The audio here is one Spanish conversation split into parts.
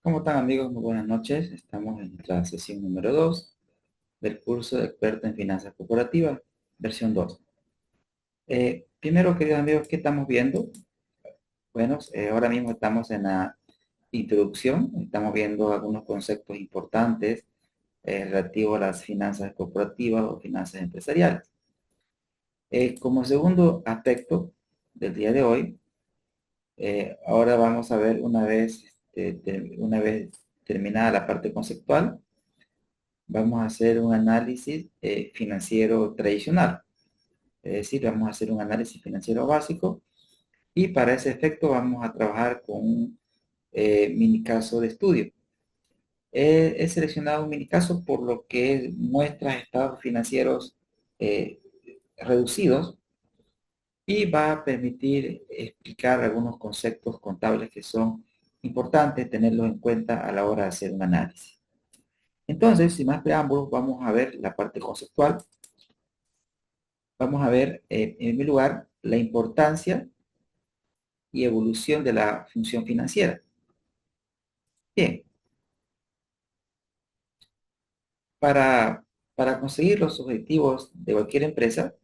¿Cómo están amigos? Muy buenas noches. Estamos en nuestra sesión número 2 del curso de experto en finanzas corporativas, versión 2. Primero, queridos amigos, ¿qué estamos viendo? Bueno, ahora mismo estamos en la introducción. Estamos viendo algunos conceptos importantes relativos a las finanzas corporativas o finanzas empresariales. Como segundo aspecto del día de hoy, ahora vamos a ver una vez terminada la parte conceptual, vamos a hacer un análisis financiero tradicional. Es decir, vamos a hacer un análisis financiero básico y para ese efecto vamos a trabajar con un mini caso de estudio. He seleccionado un mini caso por lo que muestra estados financieros eh, reducidos y va a permitir explicar algunos conceptos contables que son importantes tenerlos en cuenta a la hora de hacer un análisis. Entonces, sin más preámbulos, vamos a ver la parte conceptual. Vamos a ver, en primer lugar, la importancia y evolución de la función financiera. Bien, para, para conseguir los objetivos de cualquier empresa,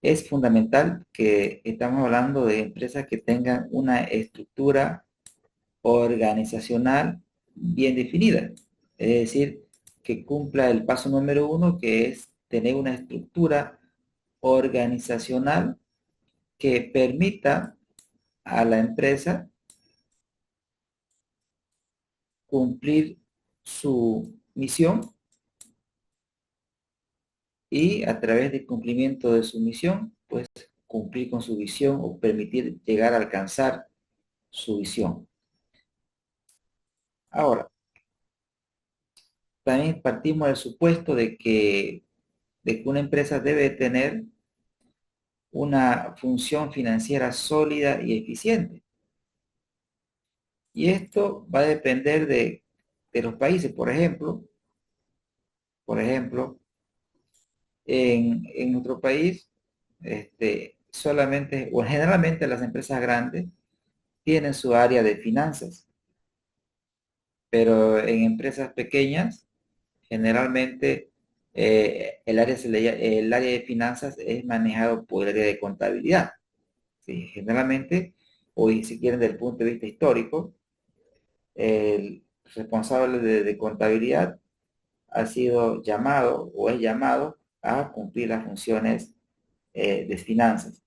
es fundamental que estamos hablando de empresas que tengan una estructura organizacional bien definida. Es decir, que cumpla el paso número 1, que es tener una estructura organizacional que permita a la empresa cumplir su misión y a través del cumplimiento de su misión, pues cumplir con su visión o permitir llegar a alcanzar su visión. Ahora, también partimos del supuesto de que una empresa debe tener una función financiera sólida y eficiente. Y esto va a depender de los países. Por ejemplo, en nuestro país, solamente o generalmente las empresas grandes tienen su área de finanzas, pero en empresas pequeñas, generalmente el área de finanzas es manejado por el área de contabilidad. Sí, generalmente, hoy si quieren desde el punto de vista histórico, el responsable de contabilidad ha sido llamado o es llamado a cumplir las funciones de finanzas.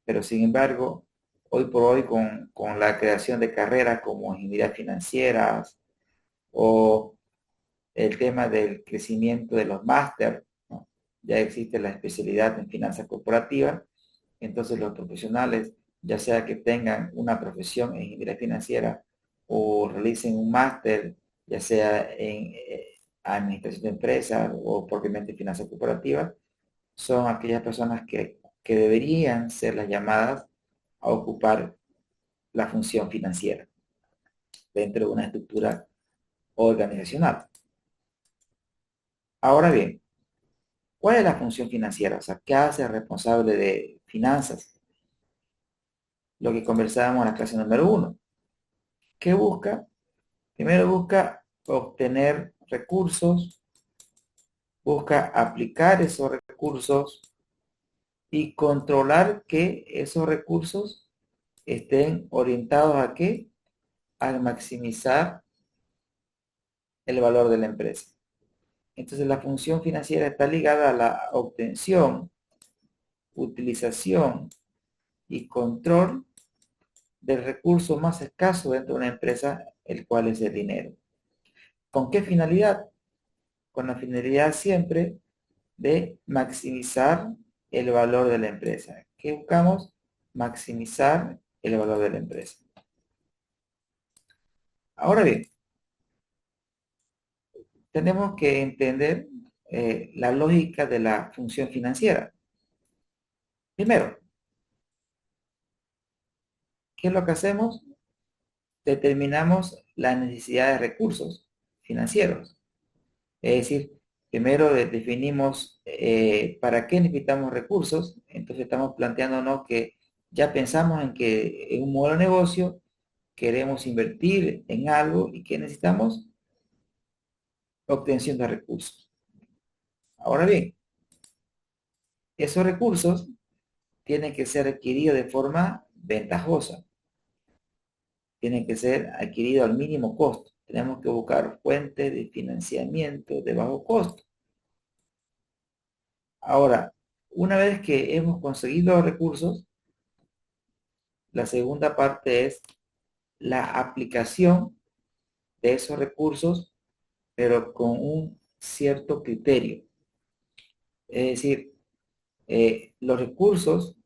Pero sin embargo, hoy por hoy con la creación de carreras como ingeniería financieras o el tema del crecimiento de los máster, ¿no? Ya existe la especialidad en finanzas corporativas, entonces los profesionales, ya sea que tengan una profesión en ingeniería financiera o realicen un máster, ya sea en administración de empresas o propiamente finanzas corporativas, son aquellas personas que deberían ser las llamadas a ocupar la función financiera dentro de una estructura organizacional. Ahora bien, ¿cuál es la función financiera? O sea, ¿qué hace el responsable de finanzas? Lo que conversábamos en la clase número 1. ¿Qué busca? Primero busca obtener recursos, busca aplicar esos recursos y controlar que esos recursos estén orientados a qué? A maximizar el valor de la empresa. Entonces la función financiera está ligada a la obtención, utilización y control del recurso más escaso dentro de una empresa, el cual es el dinero. ¿Con qué finalidad? Con la finalidad siempre de maximizar el valor de la empresa. ¿Qué buscamos? Maximizar el valor de la empresa. Ahora bien, tenemos que entender la lógica de la función financiera. Primero, ¿qué es lo que hacemos? Determinamos la necesidad de recursos financieros. Es decir, primero definimos para qué necesitamos recursos. Entonces estamos planteándonos que ya pensamos en que en un modelo de negocio queremos invertir en algo y que necesitamos obtención de recursos. Ahora bien, esos recursos tienen que ser adquiridos de forma ventajosa, tienen que ser adquiridos al mínimo costo. Tenemos que buscar fuentes de financiamiento de bajo costo. Ahora, una vez que hemos conseguido los recursos, la segunda parte es la aplicación de esos recursos, pero con un cierto criterio. Es decir, los recursos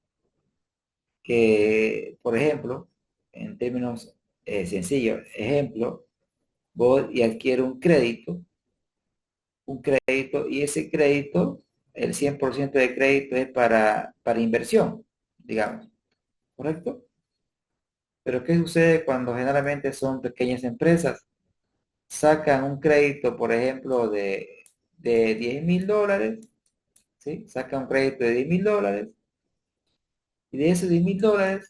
que, por ejemplo, en términos sencillos, ejemplo, voy y adquiero un crédito y ese crédito, el 100% de crédito es para inversión, digamos, ¿correcto? Pero ¿qué sucede cuando generalmente son pequeñas empresas? Sacan un crédito, por ejemplo, de $10,000, ¿sí? Sacan un crédito de $10,000 y de esos $10,000,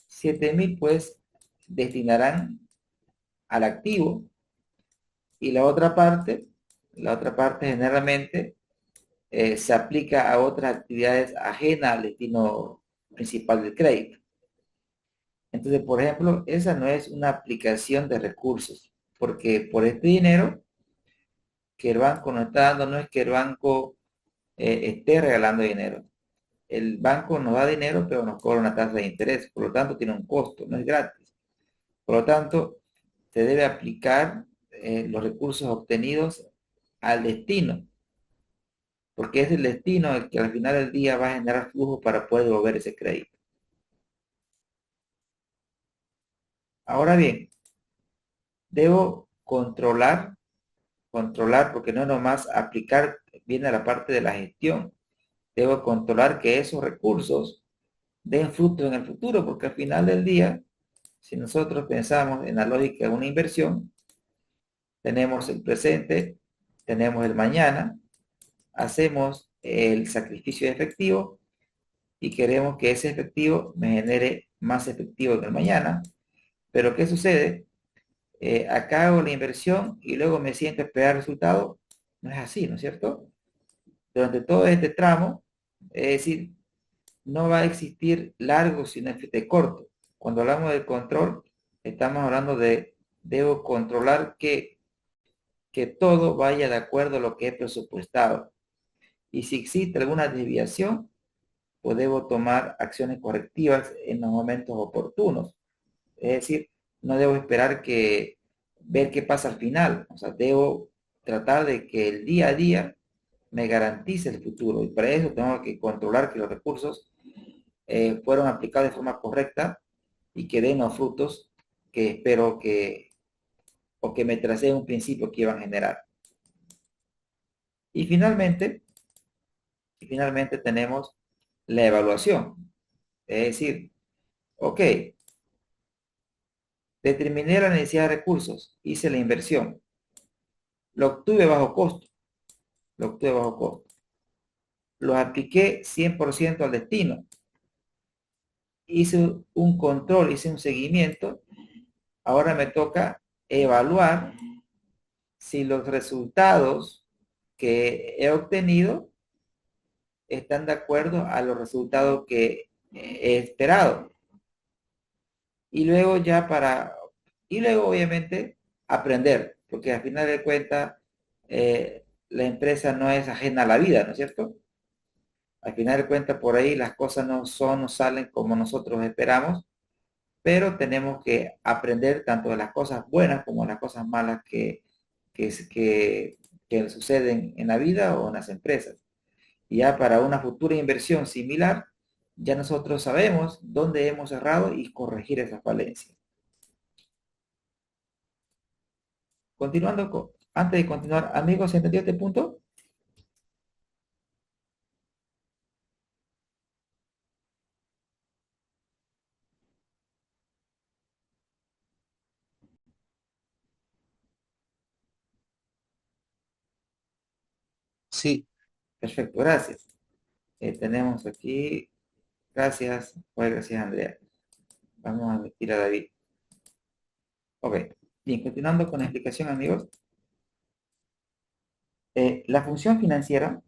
7,000 pues destinarán al activo y la otra parte generalmente se aplica a otras actividades ajenas al destino principal del crédito. Entonces, por ejemplo, esa no es una aplicación de recursos, porque por este dinero que el banco nos está dando, no es que el banco esté regalando dinero. El banco nos da dinero, pero nos cobra una tasa de interés, por lo tanto tiene un costo, no es gratis. Por lo tanto, se debe aplicar los recursos obtenidos al destino, porque es el destino el que al final del día va a generar flujo para poder devolver ese crédito. Ahora bien, debo controlar, porque no es nomás aplicar, viene a la parte de la gestión. Debo controlar que esos recursos den fruto en el futuro, porque al final del día, si nosotros pensamos en la lógica de una inversión, tenemos el presente, tenemos el mañana, hacemos el sacrificio de efectivo y queremos que ese efectivo me genere más efectivo en el mañana. Pero ¿qué sucede? Acá hago la inversión y luego me siento a esperar resultados. No es así, ¿no es cierto? Durante todo este tramo, es decir, no va a existir largo sino efecto corto. Cuando hablamos de control, estamos hablando de debo controlar que todo vaya de acuerdo a lo que he presupuestado. Y si existe alguna desviación, pues debo tomar acciones correctivas en los momentos oportunos. Es decir, no debo esperar ver qué pasa al final. O sea, debo tratar de que el día a día me garantice el futuro. Y para eso tengo que controlar que los recursos fueron aplicados de forma correcta y que den los frutos que espero o que me tracé en un principio que iban a generar. Y finalmente tenemos la evaluación. Es decir, ok, determiné la necesidad de recursos, hice la inversión, lo obtuve bajo costo, lo obtuve bajo costo. Los apliqué 100% al destino. Hice un control, hice un seguimiento. Ahora me toca evaluar si los resultados que he obtenido están de acuerdo a los resultados que he esperado. Y luego y luego obviamente aprender, porque al final de cuentas la empresa no es ajena a la vida, ¿no es cierto? Al final de cuentas por ahí las cosas no salen como nosotros esperamos, pero tenemos que aprender tanto de las cosas buenas como de las cosas malas que, que suceden en la vida o en las empresas. Y ya para una futura inversión similar, ya nosotros sabemos dónde hemos errado y corregir esas falencias. Antes de continuar, amigos, ¿se entendió este punto? Sí, perfecto, gracias. Tenemos aquí, gracias, pues gracias Andrea. Vamos a meter a David. Ok, bien, continuando con la explicación, amigos. La función financiera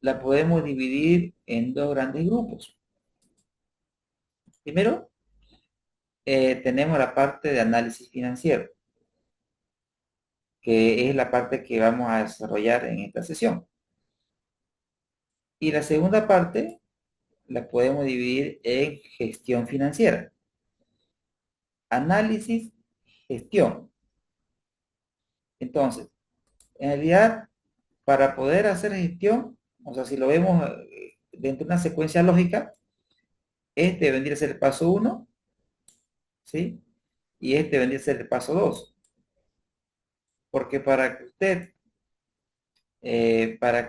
la podemos dividir en dos grandes grupos. Primero, tenemos la parte de análisis financiero, que es la parte que vamos a desarrollar en esta sesión. Y la segunda parte la podemos dividir en gestión financiera. Análisis, gestión. Entonces, en realidad, para poder hacer gestión, o sea, si lo vemos dentro de una secuencia lógica, este vendría a ser el paso 1, ¿sí? Y este vendría a ser el paso 2. Porque para que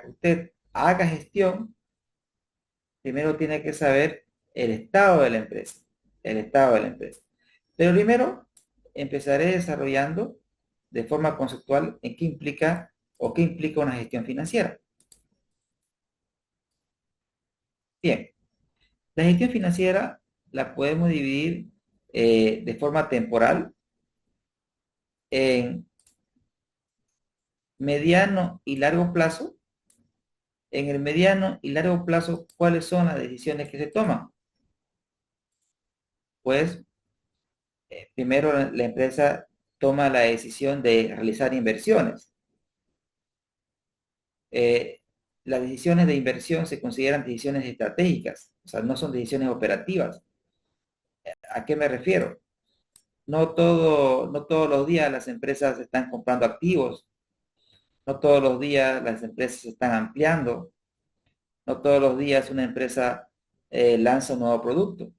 usted haga gestión, primero tiene que saber el estado de la empresa. El estado de la empresa. Pero primero empezaré desarrollando de forma conceptual en qué implica o qué implica una gestión financiera. Bien, la gestión financiera la podemos dividir de forma temporal en mediano y largo plazo. En el mediano y largo plazo, ¿cuáles son las decisiones que se toman? Pues primero la empresa toma la decisión de realizar inversiones. Eh, las decisiones de inversión se consideran decisiones estratégicas, o sea, no son decisiones operativas. ¿A qué me refiero? No todos los días las empresas están comprando activos, no todos los días las empresas se están ampliando, no todos los días una empresa lanza un nuevo producto.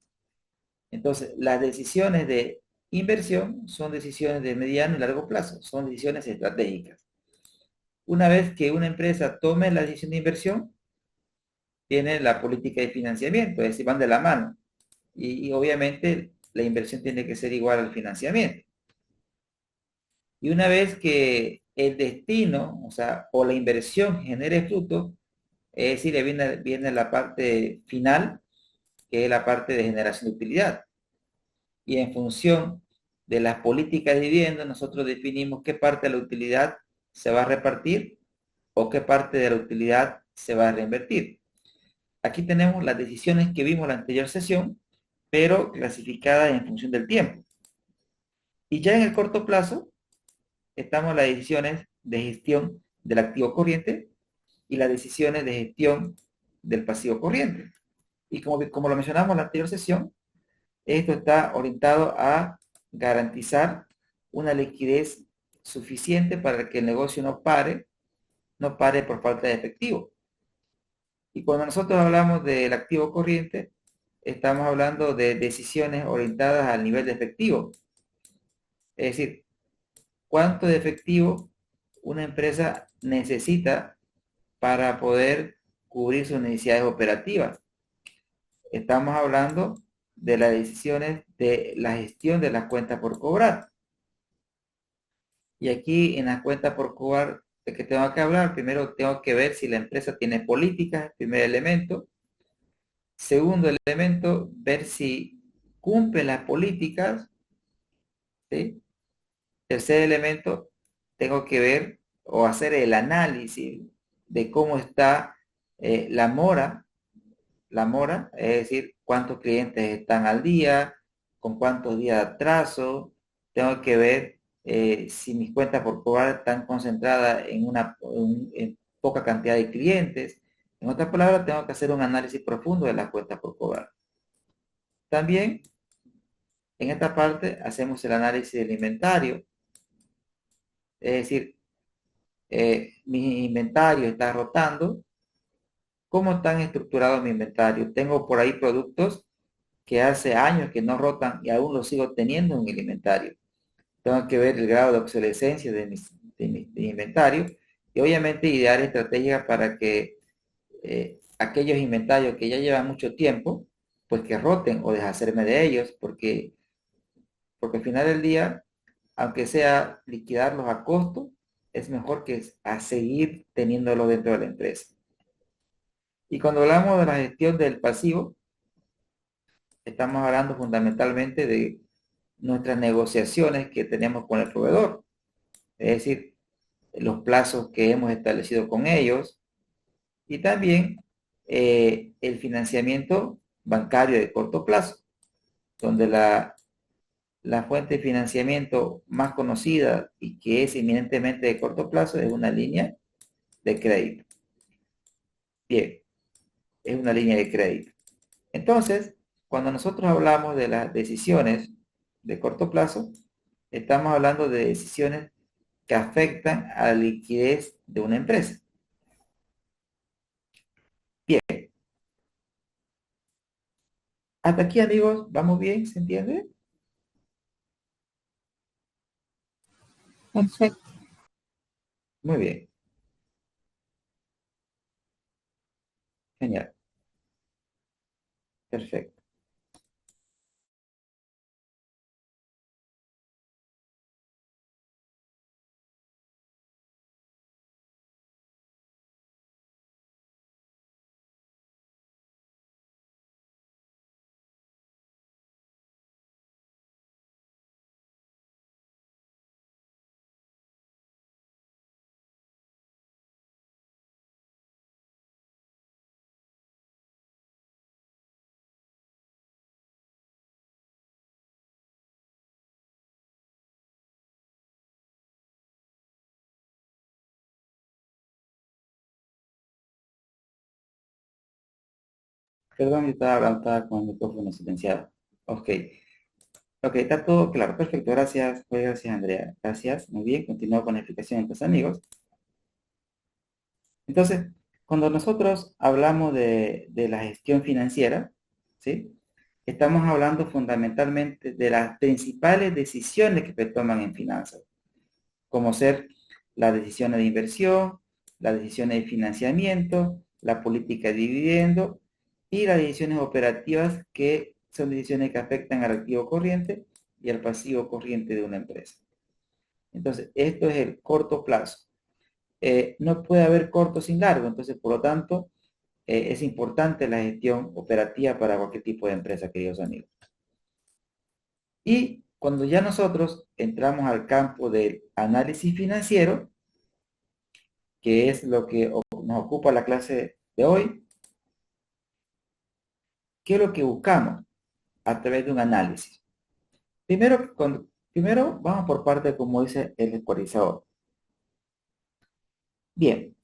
Entonces, las decisiones de inversión son decisiones de mediano y largo plazo, son decisiones estratégicas. Una vez que una empresa tome la decisión de inversión, tiene la política de financiamiento, es decir, van de la mano. Y obviamente la inversión tiene que ser igual al financiamiento. Y una vez que el destino, o sea, o la inversión genere fruto, es decir, viene la parte final, que es la parte de generación de utilidad. Y en función de las políticas de vivienda, nosotros definimos qué parte de la utilidad se va a repartir o qué parte de la utilidad se va a reinvertir. Aquí tenemos las decisiones que vimos en la anterior sesión, pero clasificadas en función del tiempo. Y ya en el corto plazo, estamos las decisiones de gestión del activo corriente y las decisiones de gestión del pasivo corriente. Y como lo mencionamos en la anterior sesión, esto está orientado a garantizar una liquidez suficiente para que el negocio no pare por falta de efectivo. Y cuando nosotros hablamos del activo corriente, estamos hablando de decisiones orientadas al nivel de efectivo. Es decir, cuánto de efectivo una empresa necesita para poder cubrir sus necesidades operativas. Estamos hablando de las decisiones de la gestión de las cuentas por cobrar. Y aquí en las cuentas por cobrar, ¿de qué tengo que hablar? Primero tengo que ver si la empresa tiene políticas, primer elemento. Segundo elemento, ver si cumple las políticas, ¿sí? Tercer elemento, tengo que ver o hacer el análisis de cómo está la mora, es decir, cuántos clientes están al día, con cuántos días de atraso. Tengo que ver si mis cuentas por cobrar están concentradas en poca cantidad de clientes. En otras palabras, tengo que hacer un análisis profundo de las cuentas por cobrar. También en esta parte hacemos el análisis del inventario, es decir, mi inventario está rotando. ¿Cómo están estructurados mi inventario? Tengo por ahí productos que hace años que no rotan y aún los sigo teniendo en el inventario. Tengo que ver el grado de obsolescencia de mi inventario y obviamente idear estrategias para que aquellos inventarios que ya llevan mucho tiempo, pues que roten o deshacerme de ellos, porque al final del día, aunque sea liquidarlos a costo, es mejor que a seguir teniéndolo dentro de la empresa. Y cuando hablamos de la gestión del pasivo, estamos hablando fundamentalmente nuestras negociaciones que tenemos con el proveedor, es decir, los plazos que hemos establecido con ellos y también el financiamiento bancario de corto plazo, donde la fuente de financiamiento más conocida y que es eminentemente de corto plazo es una línea de crédito. Bien, es una línea de crédito. Entonces, cuando nosotros hablamos de las decisiones de corto plazo, estamos hablando de decisiones que afectan a la liquidez de una empresa. Bien, hasta aquí amigos, ¿vamos bien? ¿Se entiende? Perfecto. Muy bien, genial, perfecto. Perdón, yo estaba hablando, estaba con el micrófono silenciado. Ok, ok, está todo claro, perfecto, gracias, pues, gracias Andrea, gracias, muy bien, continúo con la explicación entonces amigos. Entonces, cuando nosotros hablamos de la gestión financiera, ¿sí? Estamos hablando fundamentalmente de las principales decisiones que se toman en finanzas, como ser las decisiones de inversión, las decisiones de financiamiento, la política de dividendo y las decisiones operativas que son decisiones que afectan al activo corriente y al pasivo corriente de una empresa. Entonces, esto es el corto plazo. No puede haber corto sin largo, entonces, por lo tanto, es importante la gestión operativa para cualquier tipo de empresa, queridos amigos. Y cuando ya nosotros entramos al campo del análisis financiero, que es lo que nos ocupa la clase de hoy, ¿qué es lo que buscamos a través de un análisis? Primero vamos por parte, como dice el ecualizador. Bien,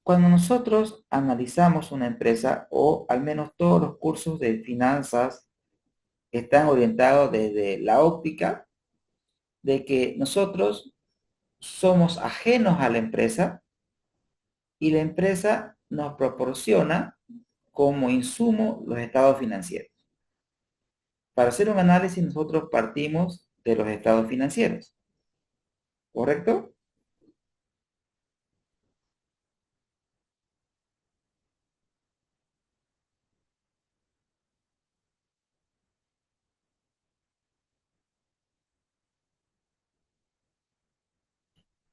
cuando nosotros analizamos una empresa, o al menos todos los cursos de finanzas están orientados desde la óptica de que nosotros somos ajenos a la empresa y la empresa nos proporciona como insumo los estados financieros. Para hacer un análisis nosotros partimos de los estados financieros, ¿correcto?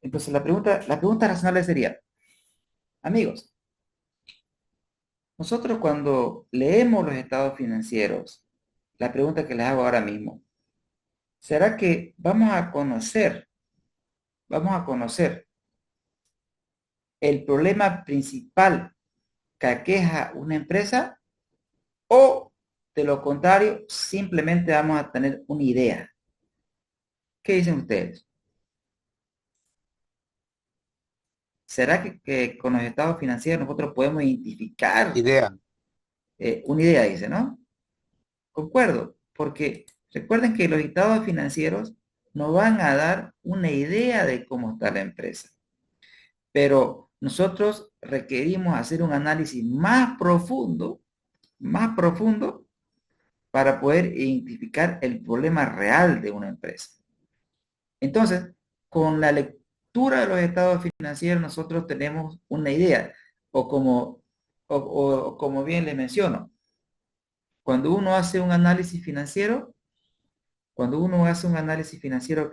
Entonces la pregunta razonable sería, amigos, nosotros cuando leemos los estados financieros, la pregunta que les hago ahora mismo, ¿será que vamos a conocer el problema principal que aqueja una empresa o de lo contrario, simplemente vamos a tener una idea? ¿Qué dicen ustedes? ¿Será que con los estados financieros nosotros podemos identificar Idea. una idea, dice, ¿no? Concuerdo, porque recuerden que los estados financieros nos van a dar una idea de cómo está la empresa, pero nosotros requerimos hacer un análisis más profundo para poder identificar el problema real de una empresa. Entonces, con la lectura de los estados financieros nosotros tenemos una idea, o como, o como bien les menciono, cuando uno hace un análisis financiero,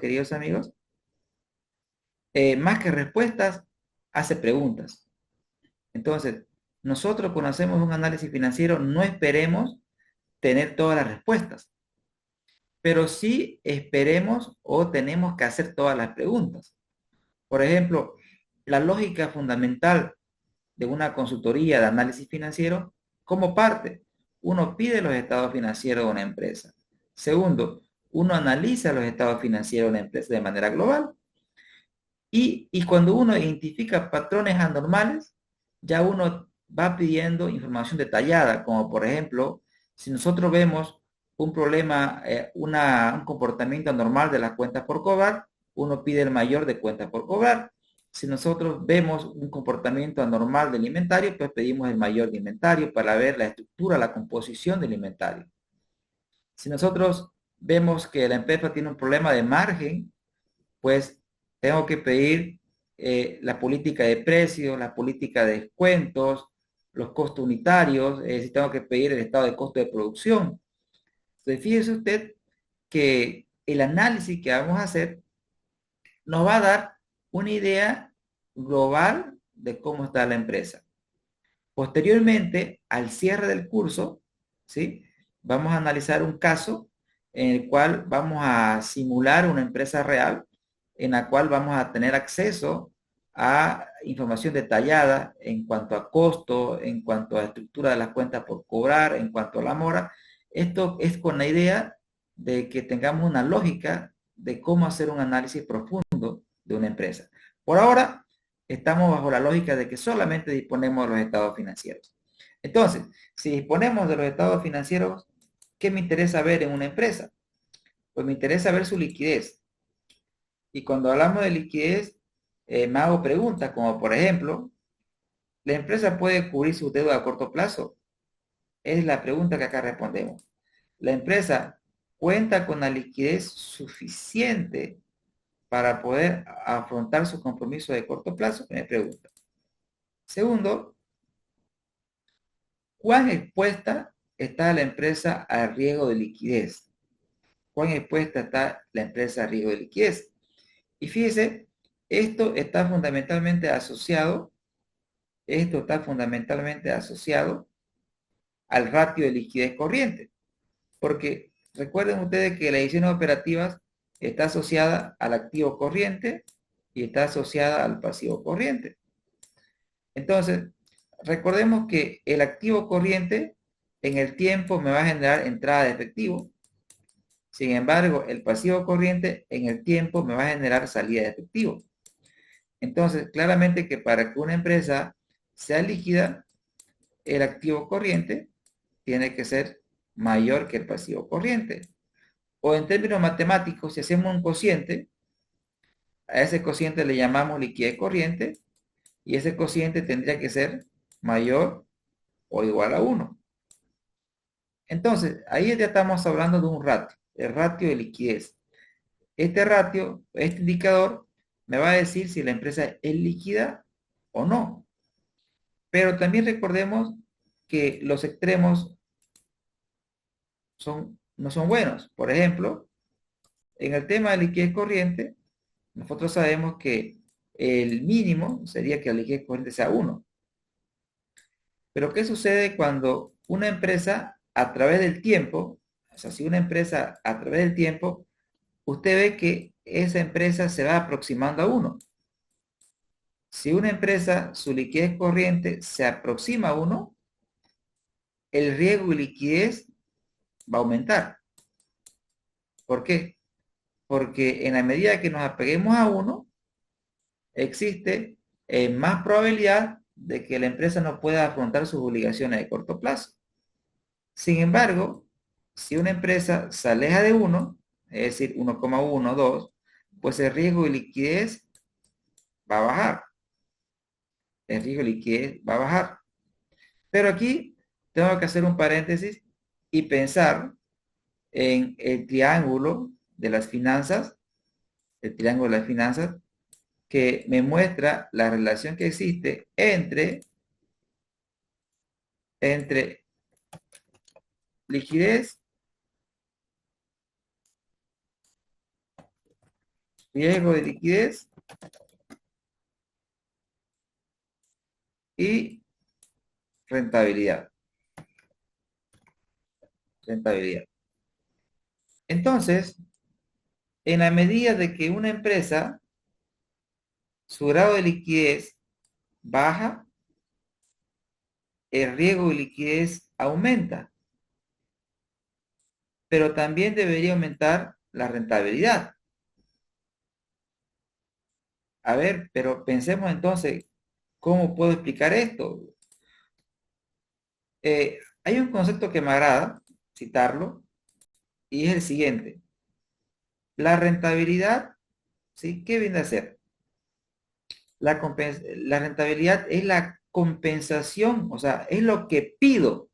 queridos amigos, más que respuestas, hace preguntas. Entonces, nosotros cuando hacemos un análisis financiero no esperemos tener todas las respuestas. pero sí esperemos o tenemos que hacer todas las preguntas. Por ejemplo, la lógica fundamental de una consultoría de análisis financiero, ¿cómo parte? Uno pide los estados financieros de una empresa. Segundo, uno analiza los estados financieros de la empresa de manera global. Y cuando uno identifica patrones anormales, ya uno va pidiendo información detallada, como por ejemplo, si nosotros vemos un problema, un comportamiento anormal de las cuentas por cobrar, uno pide el mayor de cuentas por cobrar. Si nosotros vemos un comportamiento anormal de inventario, pues pedimos el mayor de inventario para ver la estructura, la composición del inventario. Si nosotros vemos que la empresa tiene un problema de margen, pues tengo que pedir la política de precios, la política de descuentos, los costos unitarios, si tengo que pedir el estado de costo de producción. Entonces, fíjese usted que el análisis que vamos a hacer nos va a dar una idea global de cómo está la empresa. Posteriormente, al cierre del curso, ¿sí? Vamos a analizar un caso en el cual vamos a simular una empresa real, en la cual vamos a tener acceso a información detallada en cuanto a costo, en cuanto a estructura de las cuentas por cobrar, en cuanto a la mora. Esto es con la idea de que tengamos una lógica de cómo hacer un análisis profundo de una empresa. Por ahora, estamos bajo la lógica de que solamente disponemos de los estados financieros. Entonces, si disponemos de los estados financieros, ¿qué me interesa ver en una empresa? Pues me interesa ver su liquidez. Y cuando hablamos de liquidez, me hago preguntas como, por ejemplo, ¿la empresa puede cubrir sus deudas a corto plazo? Es la pregunta que acá respondemos. ¿La empresa cuenta con la liquidez suficiente para poder afrontar su compromiso de corto plazo? Me pregunta. Segundo, ¿cuán expuesta está la empresa al riesgo de liquidez? ¿Cuán expuesta está la empresa al riesgo de liquidez? Y fíjese, esto está fundamentalmente asociado al ratio de liquidez corriente, porque recuerden ustedes que las decisiones operativas está asociada al activo corriente y está asociada al pasivo corriente. Entonces, recordemos que el activo corriente en el tiempo me va a generar entrada de efectivo. Sin embargo, el pasivo corriente en el tiempo me va a generar salida de efectivo. Entonces, claramente que para que una empresa sea líquida, el activo corriente tiene que ser mayor que el pasivo corriente. O en términos matemáticos, si hacemos un cociente, a ese cociente le llamamos liquidez corriente y ese cociente tendría que ser mayor o igual a 1. Entonces, ahí ya estamos hablando de un ratio, el ratio de liquidez. Este ratio, este indicador, me va a decir si la empresa es líquida o no. Pero también recordemos que los extremos no son buenos. Por ejemplo, en el tema de liquidez corriente, nosotros sabemos que el mínimo sería que la liquidez corriente sea 1. Pero ¿qué sucede cuando una empresa a través del tiempo, o sea, si una empresa a través del tiempo, usted ve que esa empresa se va aproximando a 1? Si una empresa, su liquidez corriente se aproxima a 1, el riesgo de liquidez va a aumentar. ¿Por qué? Porque en la medida que nos apeguemos a 1, existe más probabilidad de que la empresa no pueda afrontar sus obligaciones de corto plazo. Sin embargo, si una empresa se aleja de 1, es decir, 1,1, 2, pues el riesgo de liquidez va a bajar. El riesgo de liquidez va a bajar. Pero aquí tengo que hacer un paréntesis y pensar en el triángulo de las finanzas, el triángulo de las finanzas, que me muestra la relación que existe entre liquidez, riesgo de liquidez y rentabilidad. Rentabilidad. Entonces, en la medida de que una empresa, su grado de liquidez baja, el riesgo de liquidez aumenta, pero también debería aumentar la rentabilidad. A ver, pero pensemos entonces, ¿cómo puedo explicar esto? Hay un concepto que me agrada citarlo y es el siguiente. La rentabilidad, ¿sí? ¿Qué viene a ser? La rentabilidad es la compensación, o sea, es lo que pido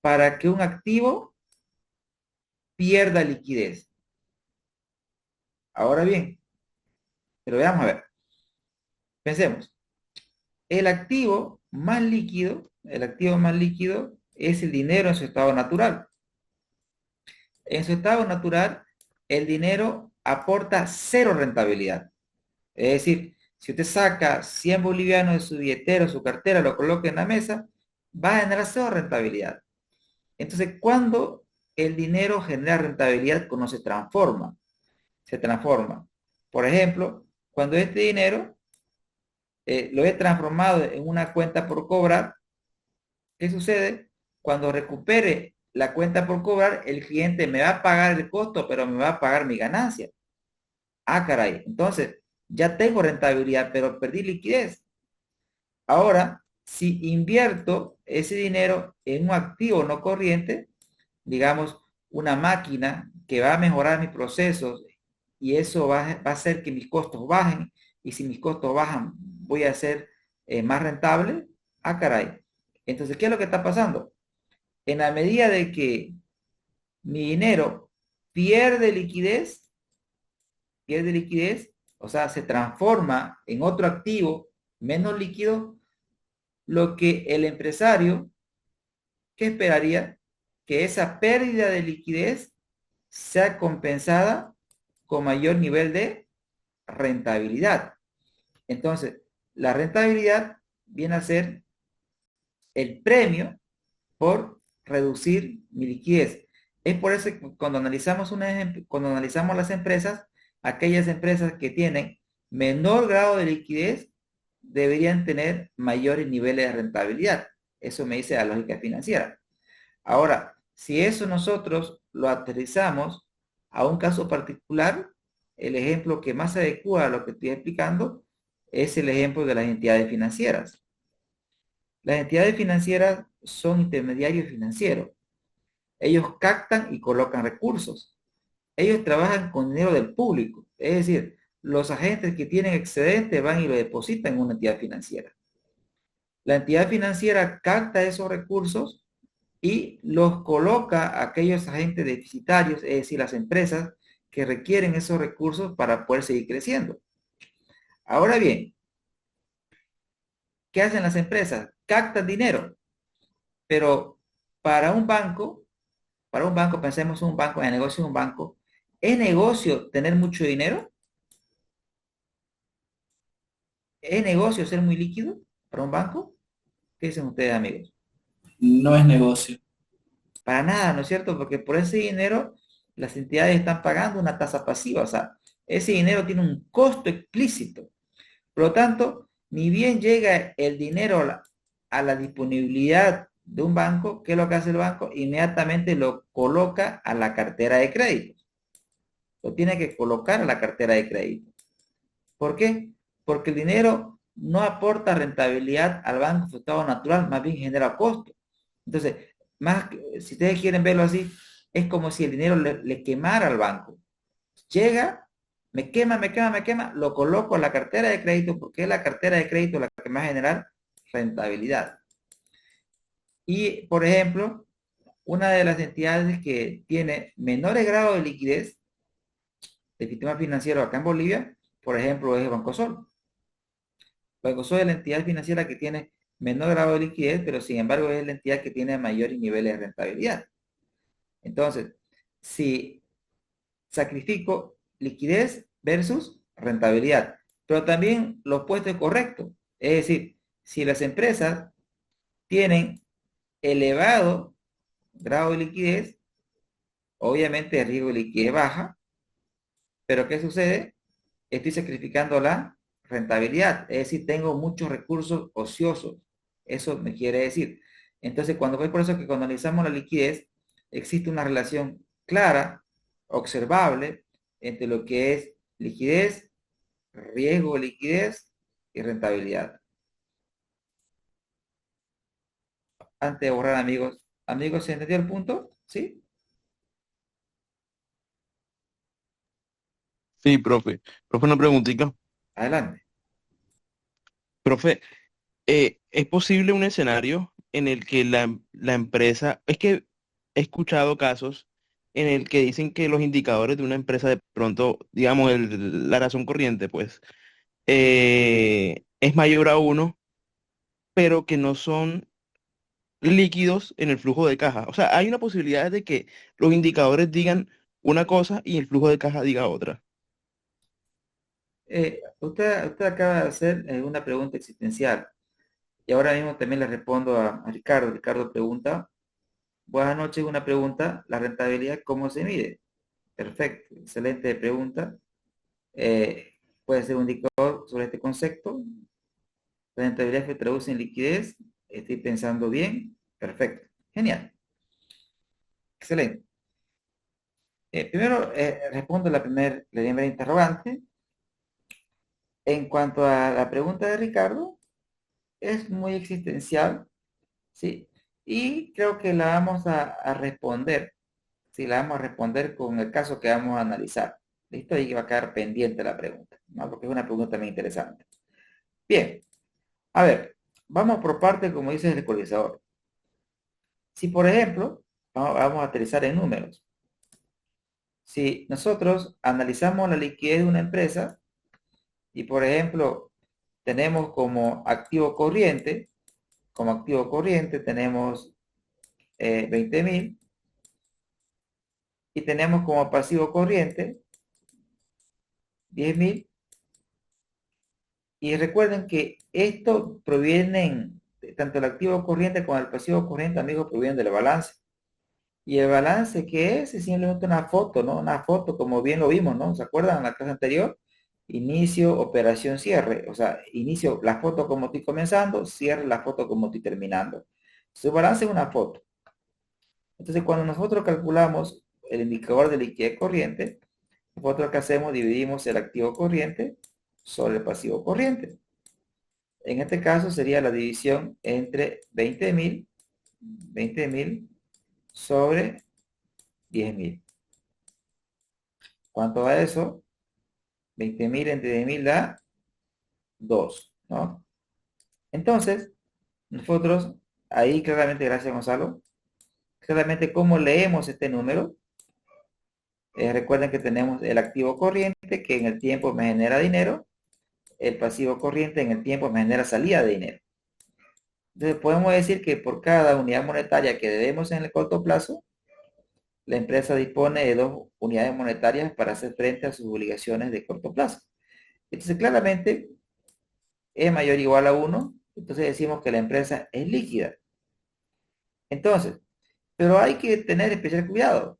para que un activo pierda liquidez. Ahora bien, pero veamos a ver, pensemos, el activo más líquido es el dinero en su estado natural. En su estado natural, el dinero aporta cero rentabilidad. Es decir, si usted saca 100 bolivianos de su billetera, su cartera, lo coloca en la mesa, va a generar cero rentabilidad. Entonces, ¿cuándo el dinero genera rentabilidad? Cuando se transforma. Se transforma. Por ejemplo, cuando este dinero lo he transformado en una cuenta por cobrar, ¿qué sucede? Cuando recupere la cuenta por cobrar, el cliente me va a pagar el costo, pero me va a pagar mi ganancia. Ah, caray. Entonces, ya tengo rentabilidad, pero perdí liquidez. Ahora, si invierto ese dinero en un activo no corriente, digamos, una máquina que va a mejorar mis procesos y eso va a hacer que mis costos bajen, y si mis costos bajan, voy a ser más rentable. Ah, caray. Entonces, ¿qué es lo que está pasando? En la medida de que mi dinero pierde liquidez, pierde liquidez, o sea, se transforma en otro activo menos líquido, lo que el empresario, ¿qué esperaría? Que esa pérdida de liquidez sea compensada con mayor nivel de rentabilidad. Entonces, la rentabilidad viene a ser el premio por reducir mi liquidez. Es por eso que cuando analizamos las empresas, aquellas empresas que tienen menor grado de liquidez deberían tener mayores niveles de rentabilidad. Eso me dice la lógica financiera. Ahora, si eso nosotros lo aterrizamos a un caso particular, el ejemplo que más se adecua a lo que estoy explicando es el ejemplo de las entidades financieras. Las entidades financieras son intermediarios financieros. Ellos captan y colocan recursos. Ellos trabajan con dinero del público. Es decir, los agentes que tienen excedente van y lo depositan en una entidad financiera. La entidad financiera capta esos recursos y los coloca a aquellos agentes deficitarios, es decir, las empresas que requieren esos recursos para poder seguir creciendo. Ahora bien, ¿qué hacen las empresas? Captan dinero, pero para un banco, pensemos en un banco, en el negocio de un banco, ¿es negocio tener mucho dinero? ¿Es negocio ser muy líquido para un banco? ¿Qué dicen ustedes, amigos? No es negocio. Para nada, ¿no es cierto? Porque por ese dinero las entidades están pagando una tasa pasiva, o sea, ese dinero tiene un costo explícito. Por lo tanto, ni bien llega el dinero a la disponibilidad de un banco, ¿qué es lo que hace el banco? Inmediatamente lo coloca a la cartera de crédito. Lo tiene que colocar a la cartera de crédito. ¿Por qué? Porque el dinero no aporta rentabilidad al banco en su estado natural, más bien genera costo. Entonces, si ustedes quieren verlo así, es como si el dinero le quemara al banco. Llega, me quema, lo coloco en la cartera de crédito porque es la cartera de crédito la que me va a generar rentabilidad. Y, por ejemplo, una de las entidades que tiene menores grados de liquidez del sistema financiero acá en Bolivia, por ejemplo, es el Banco Sol. Banco Sol es la entidad financiera que tiene menor grado de liquidez, pero sin embargo es la entidad que tiene mayores niveles de rentabilidad. Entonces, si sacrifico liquidez versus rentabilidad, pero también lo opuesto es correcto. Es decir, si las empresas tienen elevado grado de liquidez, obviamente el riesgo de liquidez baja, pero ¿qué sucede? Estoy sacrificando la rentabilidad, es decir, tengo muchos recursos ociosos. Eso me quiere decir. Entonces, cuando es por eso que cuando analizamos la liquidez, existe una relación clara, observable, entre lo que es liquidez, riesgo de liquidez y rentabilidad. Antes de borrar, amigos. Amigos, ¿se entendió el punto? ¿Sí? Sí, profe. Profe, una preguntita. Adelante. Profe, ¿es posible un escenario en el que la empresa, es que he escuchado casos en el que dicen que los indicadores de una empresa de pronto, digamos, la razón corriente, pues, es mayor a uno, pero que no son líquidos en el flujo de caja? O sea, hay una posibilidad de que los indicadores digan una cosa y el flujo de caja diga otra. Usted acaba de hacer una pregunta existencial y ahora mismo también le respondo a Ricardo. Ricardo pregunta, buenas noches, una pregunta, ¿la rentabilidad cómo se mide? Perfecto, excelente pregunta. Puede ser un indicador sobre este concepto. La rentabilidad se traduce en liquidez. Estoy pensando bien. Perfecto. Genial. Excelente. Primero, respondo la primera interrogante. En cuanto a la pregunta de Ricardo, es muy existencial, ¿sí? Y creo que la vamos a responder, ¿sí? La vamos a responder con el caso que vamos a analizar. ¿Listo? Ahí va a quedar pendiente la pregunta, ¿no? Porque es una pregunta muy interesante. Bien, a ver, vamos por parte, como dice el ecualizador. Si, por ejemplo, vamos a aterrizar en números. Si nosotros analizamos la liquidez de una empresa y, por ejemplo, tenemos como activo corriente tenemos 20.000 y tenemos como pasivo corriente 10.000. Y recuerden que esto provienen, tanto el activo corriente como el pasivo corriente, amigos, provienen del balance. Y el balance, ¿qué es? Es simplemente una foto, ¿no? Una foto, como bien lo vimos, ¿no? ¿Se acuerdan en la clase anterior? Inicio, operación, cierre. O sea, inicio la foto como estoy comenzando, cierre la foto como estoy terminando. Su balance es una foto. Entonces, cuando nosotros calculamos el indicador de liquidez corriente, nosotros lo que hacemos, dividimos el activo corriente sobre el pasivo corriente. En este caso sería la división entre 20.000 sobre 10.000. ¿Cuánto da eso? 20.000 entre 10.000 da 2, ¿no? Entonces, nosotros, ahí claramente, gracias Gonzalo, claramente cómo leemos este número. Recuerden que tenemos el activo corriente que en el tiempo me genera dinero, el pasivo corriente en el tiempo me genera salida de dinero. Entonces podemos decir que por cada unidad monetaria que debemos en el corto plazo, la empresa dispone de 2 unidades monetarias para hacer frente a sus obligaciones de corto plazo. Entonces claramente E mayor o igual a 1, entonces decimos que la empresa es líquida. Entonces, pero hay que tener especial cuidado.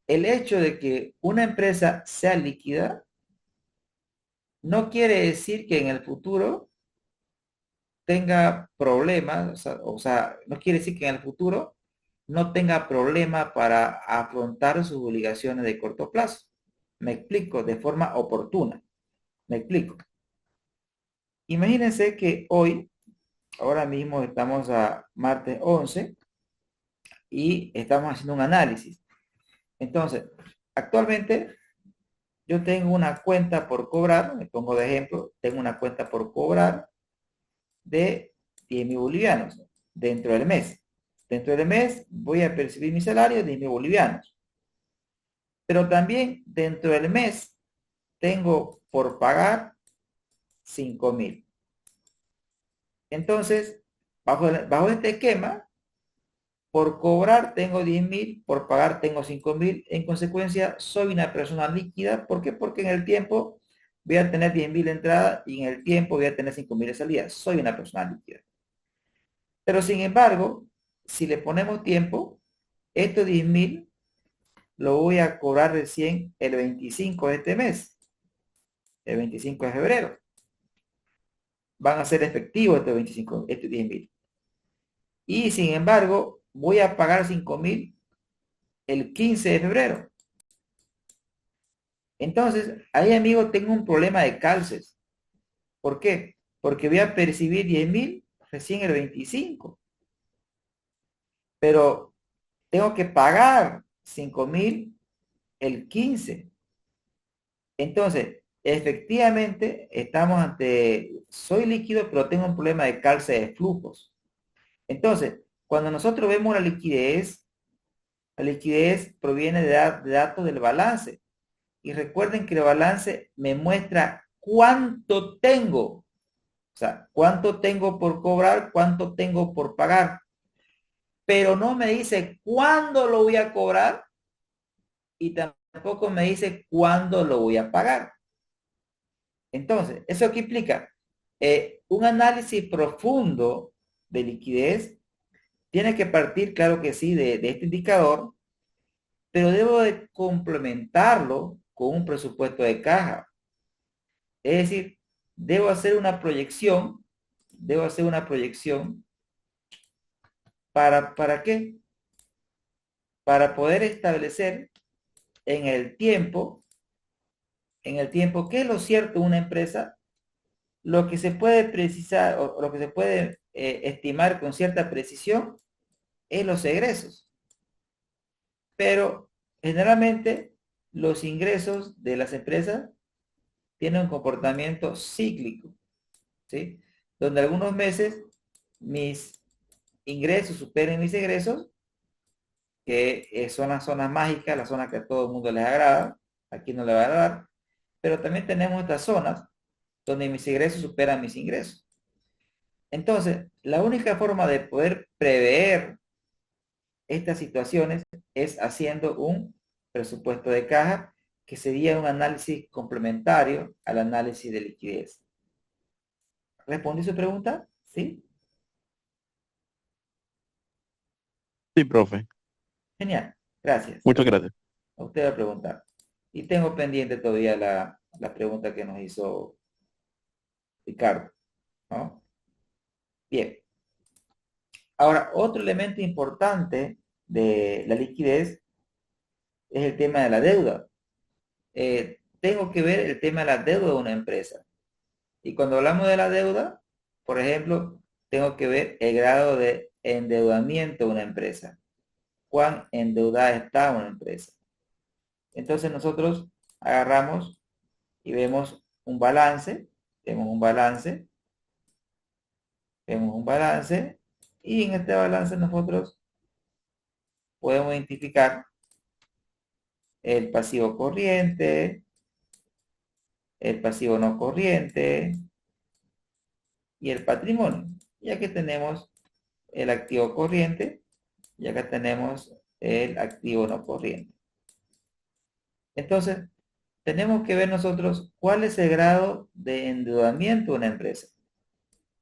El hecho de que una empresa sea líquida no quiere decir que en el futuro tenga problemas, o sea, no quiere decir que en el futuro no tenga problema para afrontar sus obligaciones de corto plazo. Me explico de forma oportuna. Me explico. Imagínense que hoy, ahora mismo estamos a martes 11 y estamos haciendo un análisis. Entonces, actualmente yo tengo una cuenta por cobrar, me pongo de ejemplo, tengo una cuenta por cobrar de 10.000 bolivianos dentro del mes. Dentro del mes voy a percibir mi salario de 10.000 bolivianos. Pero también dentro del mes tengo por pagar 5.000. Entonces, bajo este esquema, por cobrar tengo 10.000, por pagar tengo 5.000. En consecuencia, soy una persona líquida. ¿Por qué? Porque en el tiempo voy a tener 10.000 de entrada y en el tiempo voy a tener 5.000 de salida. Soy una persona líquida. Pero sin embargo, si le ponemos tiempo, estos 10.000 lo voy a cobrar recién el 25 de este mes, el 25 de febrero. Van a ser efectivos estos 10.000. Y sin embargo, voy a pagar 5.000 el 15 de febrero. Entonces, ahí, amigo, tengo un problema de calces. ¿Por qué? Porque voy a percibir 10.000 recién el 25. Pero tengo que pagar 5.000 el 15. Entonces, efectivamente, estamos soy líquido, pero tengo un problema de calce de flujos. Entonces, cuando nosotros vemos la liquidez proviene de datos del balance. Y recuerden que el balance me muestra cuánto tengo. O sea, cuánto tengo por cobrar, cuánto tengo por pagar. Pero no me dice cuándo lo voy a cobrar y tampoco me dice cuándo lo voy a pagar. Entonces, ¿eso qué implica? Un análisis profundo de liquidez tiene que partir, claro que sí, de este indicador, pero debo de complementarlo con un presupuesto de caja. Es decir, debo hacer una proyección, ¿para qué? Para poder establecer en el tiempo, qué es lo cierto en una empresa, lo que se puede precisar o lo que se puede estimar con cierta precisión es los egresos. Pero generalmente los ingresos de las empresas tienen un comportamiento cíclico, ¿sí? Donde algunos meses mis ingresos superen mis egresos, que son las zonas mágicas, las zonas que a todo el mundo les agrada, aquí no le va a agradar, pero también tenemos estas zonas donde mis ingresos superan mis ingresos. Entonces, la única forma de poder prever estas situaciones es haciendo un presupuesto de caja, que sería un análisis complementario al análisis de liquidez. ¿Respondí su pregunta? ¿Sí? Sí, profe. Genial. Gracias. Muchas gracias. A usted va a preguntar. Y tengo pendiente todavía la pregunta que nos hizo Ricardo, ¿no? Bien. Ahora, otro elemento importante de la liquidez es el tema de la deuda. Tengo que ver el tema de la deuda de una empresa. Y cuando hablamos de la deuda, por ejemplo, tengo que ver el grado de endeudamiento de una empresa. Cuán endeudada está una empresa. Entonces nosotros agarramos y vemos un balance, vemos un balance, vemos un balance, y en este balance nosotros podemos identificar el pasivo corriente, el pasivo no corriente y el patrimonio. Ya que tenemos el activo corriente, ya que tenemos el activo no corriente. Entonces, tenemos que ver nosotros cuál es el grado de endeudamiento de una empresa.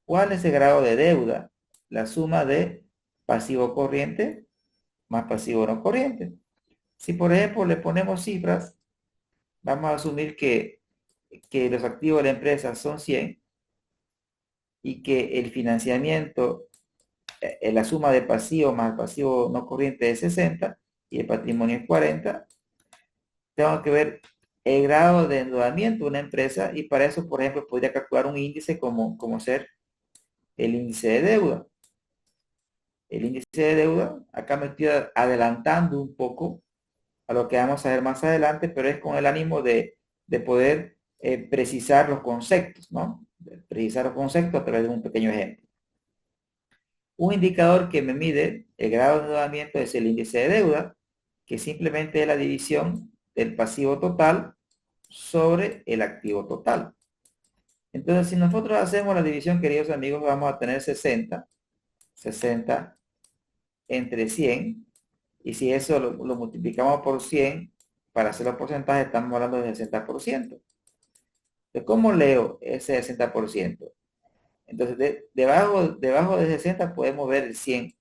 ¿Cuál es el grado de deuda? La suma de pasivo corriente más pasivo no corriente. Si por ejemplo le ponemos cifras, vamos a asumir que los activos de la empresa son 100 y que el financiamiento, la suma de pasivo más pasivo no corriente es 60 y el patrimonio es 40, tengo que ver el grado de endeudamiento de una empresa, y para eso, por ejemplo, podría calcular un índice como ser el índice de deuda. El índice de deuda, acá me estoy adelantando un poco a lo que vamos a ver más adelante, pero es con el ánimo de poder precisar los conceptos, ¿no? Precisar los conceptos a través de un pequeño ejemplo. Un indicador que me mide el grado de endeudamiento es el índice de deuda, que simplemente es la división del pasivo total sobre el activo total. Entonces, si nosotros hacemos la división, queridos amigos, vamos a tener 60 entre 100, y si eso lo multiplicamos por 100 para hacer los porcentajes, estamos hablando del 60%. ¿De cómo leo ese 60%? Entonces, debajo de 60 podemos ver el 100.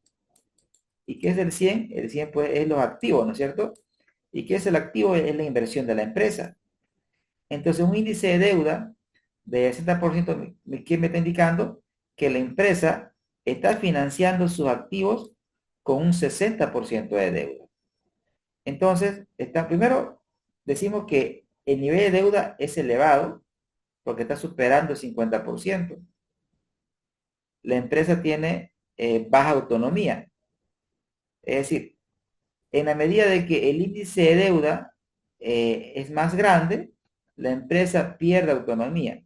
¿Y qué es el 100? El 100 pues es los activos, ¿no es cierto? ¿Y qué es el activo? Es la inversión de la empresa. Entonces un índice de deuda de 60%, ¿qué me está indicando? Que la empresa está financiando sus activos con un 60% de deuda. Entonces, primero decimos que el nivel de deuda es elevado porque está superando el 50%. La empresa tiene baja autonomía. Es decir, en la medida de que el índice de deuda es más grande, la empresa pierde autonomía.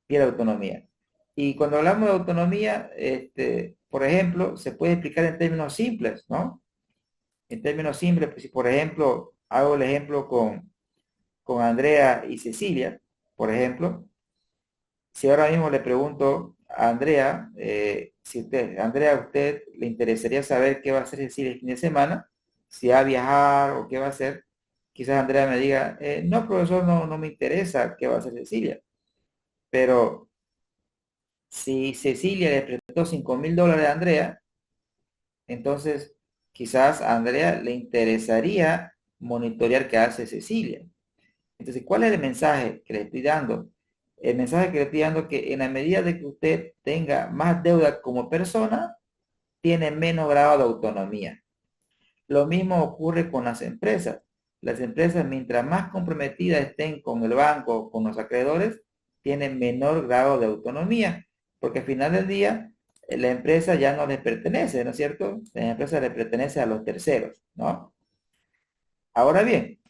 Pierde autonomía. Y cuando hablamos de autonomía, por ejemplo, se puede explicar en términos simples, ¿no? En términos simples, pues si por ejemplo, hago el ejemplo con Andrea y Cecilia, por ejemplo, si ahora mismo le pregunto a Andrea, Andrea, ¿a usted le interesaría saber qué va a hacer Cecilia el fin de semana? Si va a viajar o qué va a hacer. Quizás Andrea me diga, no, profesor, no me interesa qué va a hacer Cecilia. Pero si Cecilia le prestó $5,000 a Andrea, entonces quizás a Andrea le interesaría monitorear qué hace Cecilia. Entonces, ¿cuál es el mensaje que le estoy dando? El mensaje que le estoy dando es que en la medida de que usted tenga más deuda como persona, tiene menos grado de autonomía. Lo mismo ocurre con las empresas. Las empresas, mientras más comprometidas estén con el banco, con los acreedores, tienen menor grado de autonomía, porque al final del día la empresa ya no les pertenece, ¿no es cierto? La empresa le pertenece a los terceros, ¿no? Ahora bien,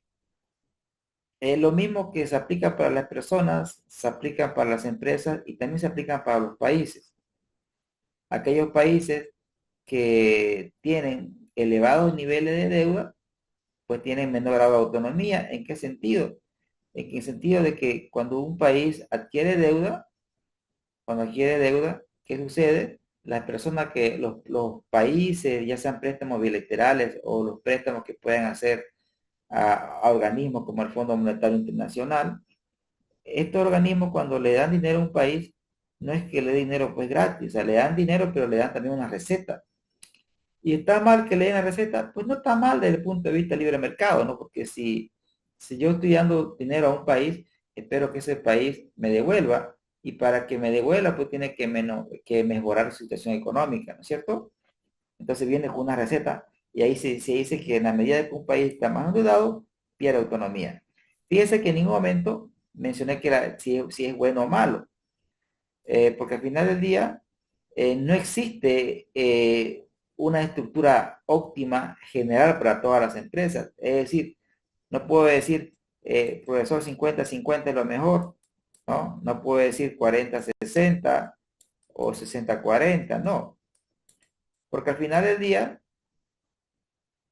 lo mismo que se aplica para las personas, se aplica para las empresas y también se aplica para los países. Aquellos países que tienen elevados niveles de deuda, pues tienen menor grado de autonomía. ¿En qué sentido? En el sentido de que cuando un país adquiere deuda, ¿qué sucede? Las personas que los países, ya sean préstamos bilaterales o los préstamos que pueden hacer a organismos como el Fondo Monetario Internacional, estos organismos cuando le dan dinero a un país, no es que le den dinero pues gratis, o sea, le dan dinero, pero le dan también una receta. Y está mal que le den la receta, pues no está mal desde el punto de vista del libre mercado, ¿no? Porque si yo estoy dando dinero a un país, espero que ese país me devuelva, y para que me devuelva, pues tiene que mejorar su situación económica, ¿no es cierto? Entonces viene con una receta, y ahí se dice que en la medida de que un país está más endeudado, pierde autonomía. Fíjense que en ningún momento mencioné que si es bueno o malo, porque al final del día no existe una estructura óptima general para todas las empresas. Es decir, no puedo decir, profesor 50-50 es lo mejor, ¿no? No puedo decir 40-60 o 60-40, no. Porque al final del día,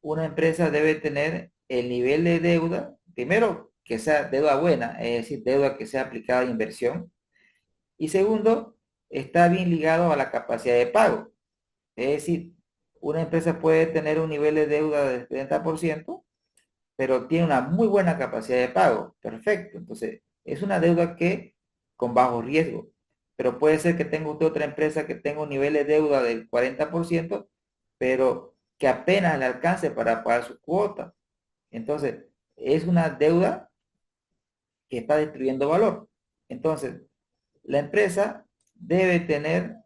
una empresa debe tener el nivel de deuda, primero, que sea deuda buena, es decir, deuda que sea aplicada a inversión. Y segundo, está bien ligado a la capacidad de pago. Es decir, una empresa puede tener un nivel de deuda del 30%, pero tiene una muy buena capacidad de pago. Perfecto. Entonces, es una deuda que con bajo riesgo. Pero puede ser que tenga usted otra empresa que tenga un nivel de deuda del 40%, pero que apenas le alcance para pagar su cuota. Entonces, es una deuda que está destruyendo valor. Entonces, la empresa debe tener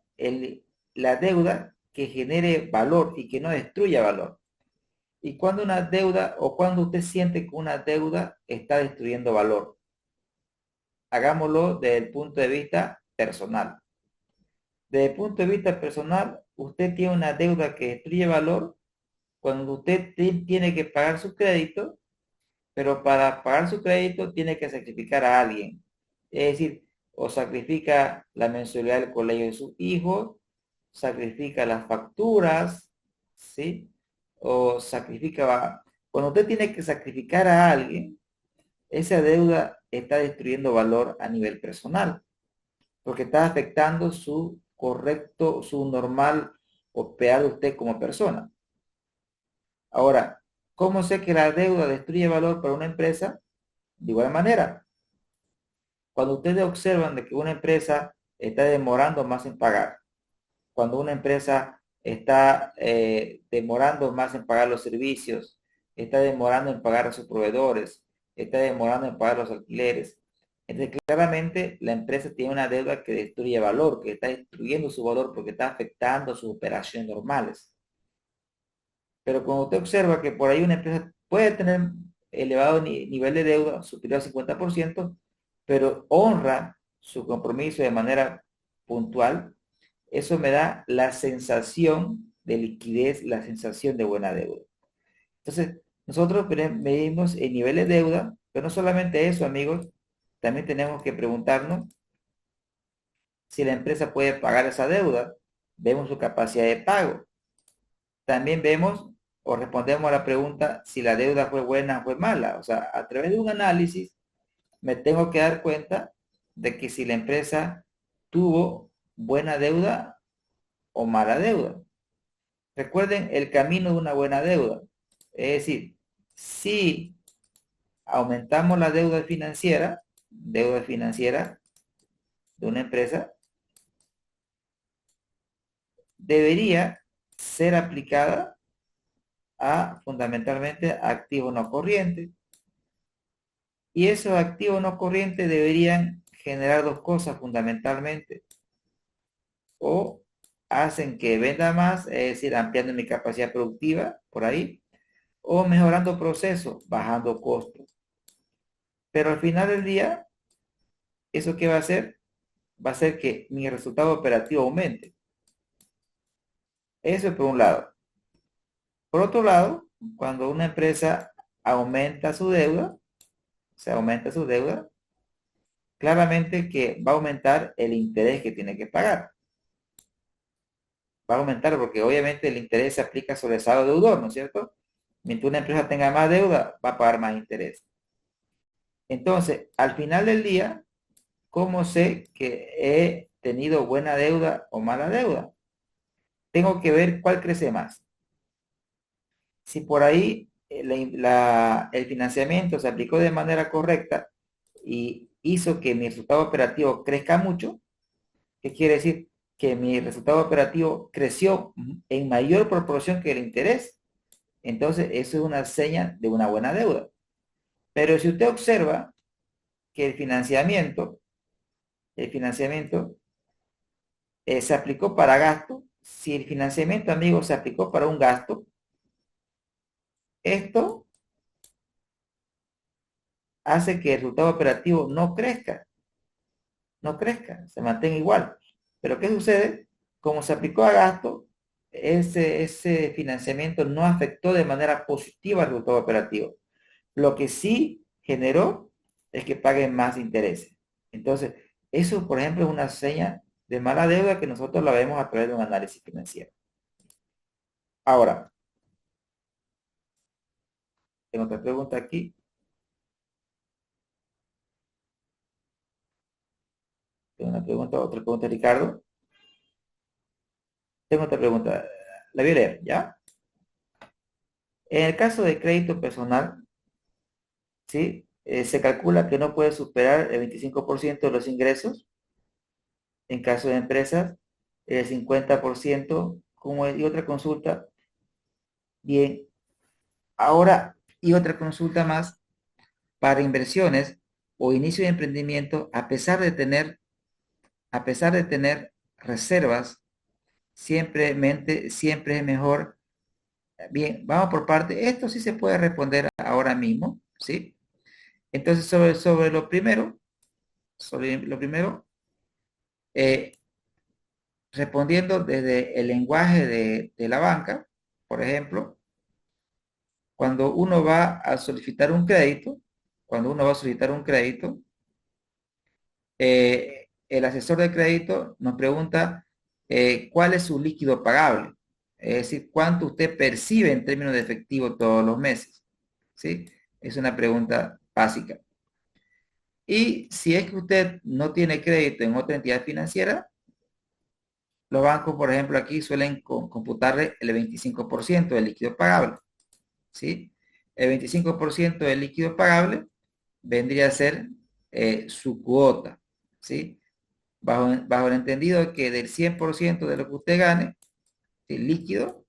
la deuda que genere valor y que no destruya valor. Y cuando una deuda o cuando usted siente que una deuda está destruyendo valor, hagámoslo desde el punto de vista personal. Desde el punto de vista personal, usted tiene una deuda que destruye valor cuando usted tiene que pagar su crédito, pero para pagar su crédito tiene que sacrificar a alguien. Es decir, o sacrifica la mensualidad del colegio de sus hijos, sacrifica las facturas, ¿sí? O sacrifica, cuando usted tiene que sacrificar a alguien, esa deuda está destruyendo valor a nivel personal, porque está afectando su normal operar de usted como persona. Ahora, ¿cómo sé que la deuda destruye valor para una empresa? De igual manera, cuando ustedes observan de que una empresa está demorando más en pagar, cuando una empresa está demorando más en pagar los servicios, está demorando en pagar a sus proveedores, está demorando en pagar los alquileres. Entonces, claramente la empresa tiene una deuda que destruye valor, que está destruyendo su valor porque está afectando sus operaciones normales. Pero cuando usted observa que por ahí una empresa puede tener elevado nivel de deuda superior al 50%, pero honra su compromiso de manera puntual, eso me da la sensación de liquidez, la sensación de buena deuda. Entonces, nosotros medimos el nivel de deuda, pero no solamente eso, amigos, también tenemos que preguntarnos si la empresa puede pagar esa deuda. Vemos su capacidad de pago. También vemos o respondemos a la pregunta si la deuda fue buena o fue mala. O sea, a través de un análisis me tengo que dar cuenta de que si la empresa tuvo buena deuda o mala deuda. Recuerden el camino de una buena deuda. Es decir, si aumentamos la deuda financiera de una empresa, debería ser aplicada a fundamentalmente activos no corrientes. Y esos activos no corrientes deberían generar dos cosas fundamentalmente. O hacen que venda más, es decir, ampliando mi capacidad productiva por ahí, o mejorando procesos, bajando costos. Pero al final del día, ¿eso qué va a hacer? Va a hacer que mi resultado operativo aumente. Eso es por un lado. Por otro lado, cuando una empresa aumenta su deuda, se aumenta su deuda, claramente que va a aumentar el interés que tiene que pagar. Va a aumentar porque obviamente el interés se aplica sobre el saldo deudor, ¿no es cierto? Mientras una empresa tenga más deuda, va a pagar más interés. Entonces, al final del día, ¿cómo sé que he tenido buena deuda o mala deuda? Tengo que ver cuál crece más. Si por ahí el financiamiento se aplicó de manera correcta y hizo que mi resultado operativo crezca mucho, ¿qué quiere decir? Que mi resultado operativo creció en mayor proporción que el interés. Entonces, eso es una señal de una buena deuda. Pero si usted observa que el financiamiento se aplicó para gasto, si el financiamiento, amigo, se aplicó para un gasto, esto hace que el resultado operativo no crezca, se mantenga igual. Pero ¿qué sucede? Como se aplicó a gasto, ese financiamiento no afectó de manera positiva el resultado operativo. Lo que sí generó es que paguen más intereses. Entonces, eso, por ejemplo, es una seña de mala deuda que nosotros la vemos a través de un análisis financiero. Ahora, tengo otra pregunta aquí. Tengo otra pregunta, Ricardo. Tengo otra pregunta. La voy a leer, ¿ya? En el caso de crédito personal, ¿sí? Se calcula que no puede superar el 25% de los ingresos. En caso de empresas, el 50%. Y otra consulta. Bien, ahora, y otra consulta más. Para inversiones o inicio de emprendimiento, a pesar de tener reservas, siempre es mejor. Bien, vamos por parte. Esto sí se puede responder ahora mismo, ¿sí? Entonces, sobre lo primero, eh, respondiendo desde el lenguaje de la banca, por ejemplo, cuando uno va a solicitar un crédito, cuando uno va a solicitar un crédito, el asesor de crédito nos pregunta cuál es su líquido pagable, es decir, cuánto usted percibe en términos de efectivo todos los meses, ¿sí? Es una pregunta básica. Y si es que usted no tiene crédito en otra entidad financiera, los bancos, por ejemplo, aquí suelen computarle el 25% del líquido pagable, ¿sí? El 25% del líquido pagable vendría a ser su cuota, ¿sí? Bajo el entendido que del 100% de lo que usted gane, ¿sí? Líquido,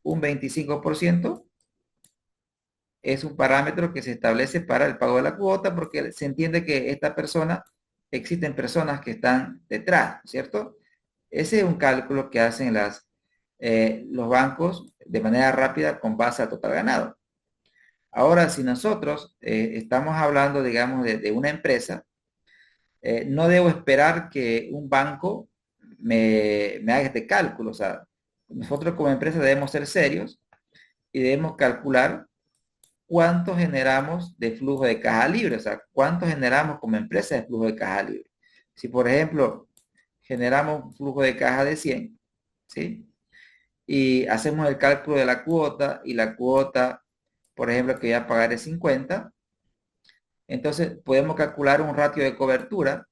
un 25% es un parámetro que se establece para el pago de la cuota porque se entiende que esta persona, existen personas que están detrás, ¿cierto? Ese es un cálculo que hacen los bancos de manera rápida con base al total ganado. Ahora, si nosotros estamos hablando, digamos, de una empresa, no debo esperar que un banco me haga este cálculo. O sea, nosotros como empresa debemos ser serios y debemos calcular cuánto generamos de flujo de caja libre, o sea, cuánto generamos como empresa de flujo de caja libre. Si, por ejemplo, generamos un flujo de caja de 100, ¿sí? Y hacemos el cálculo de la cuota y la cuota, por ejemplo, que voy a pagar es 50, entonces podemos calcular un ratio de cobertura,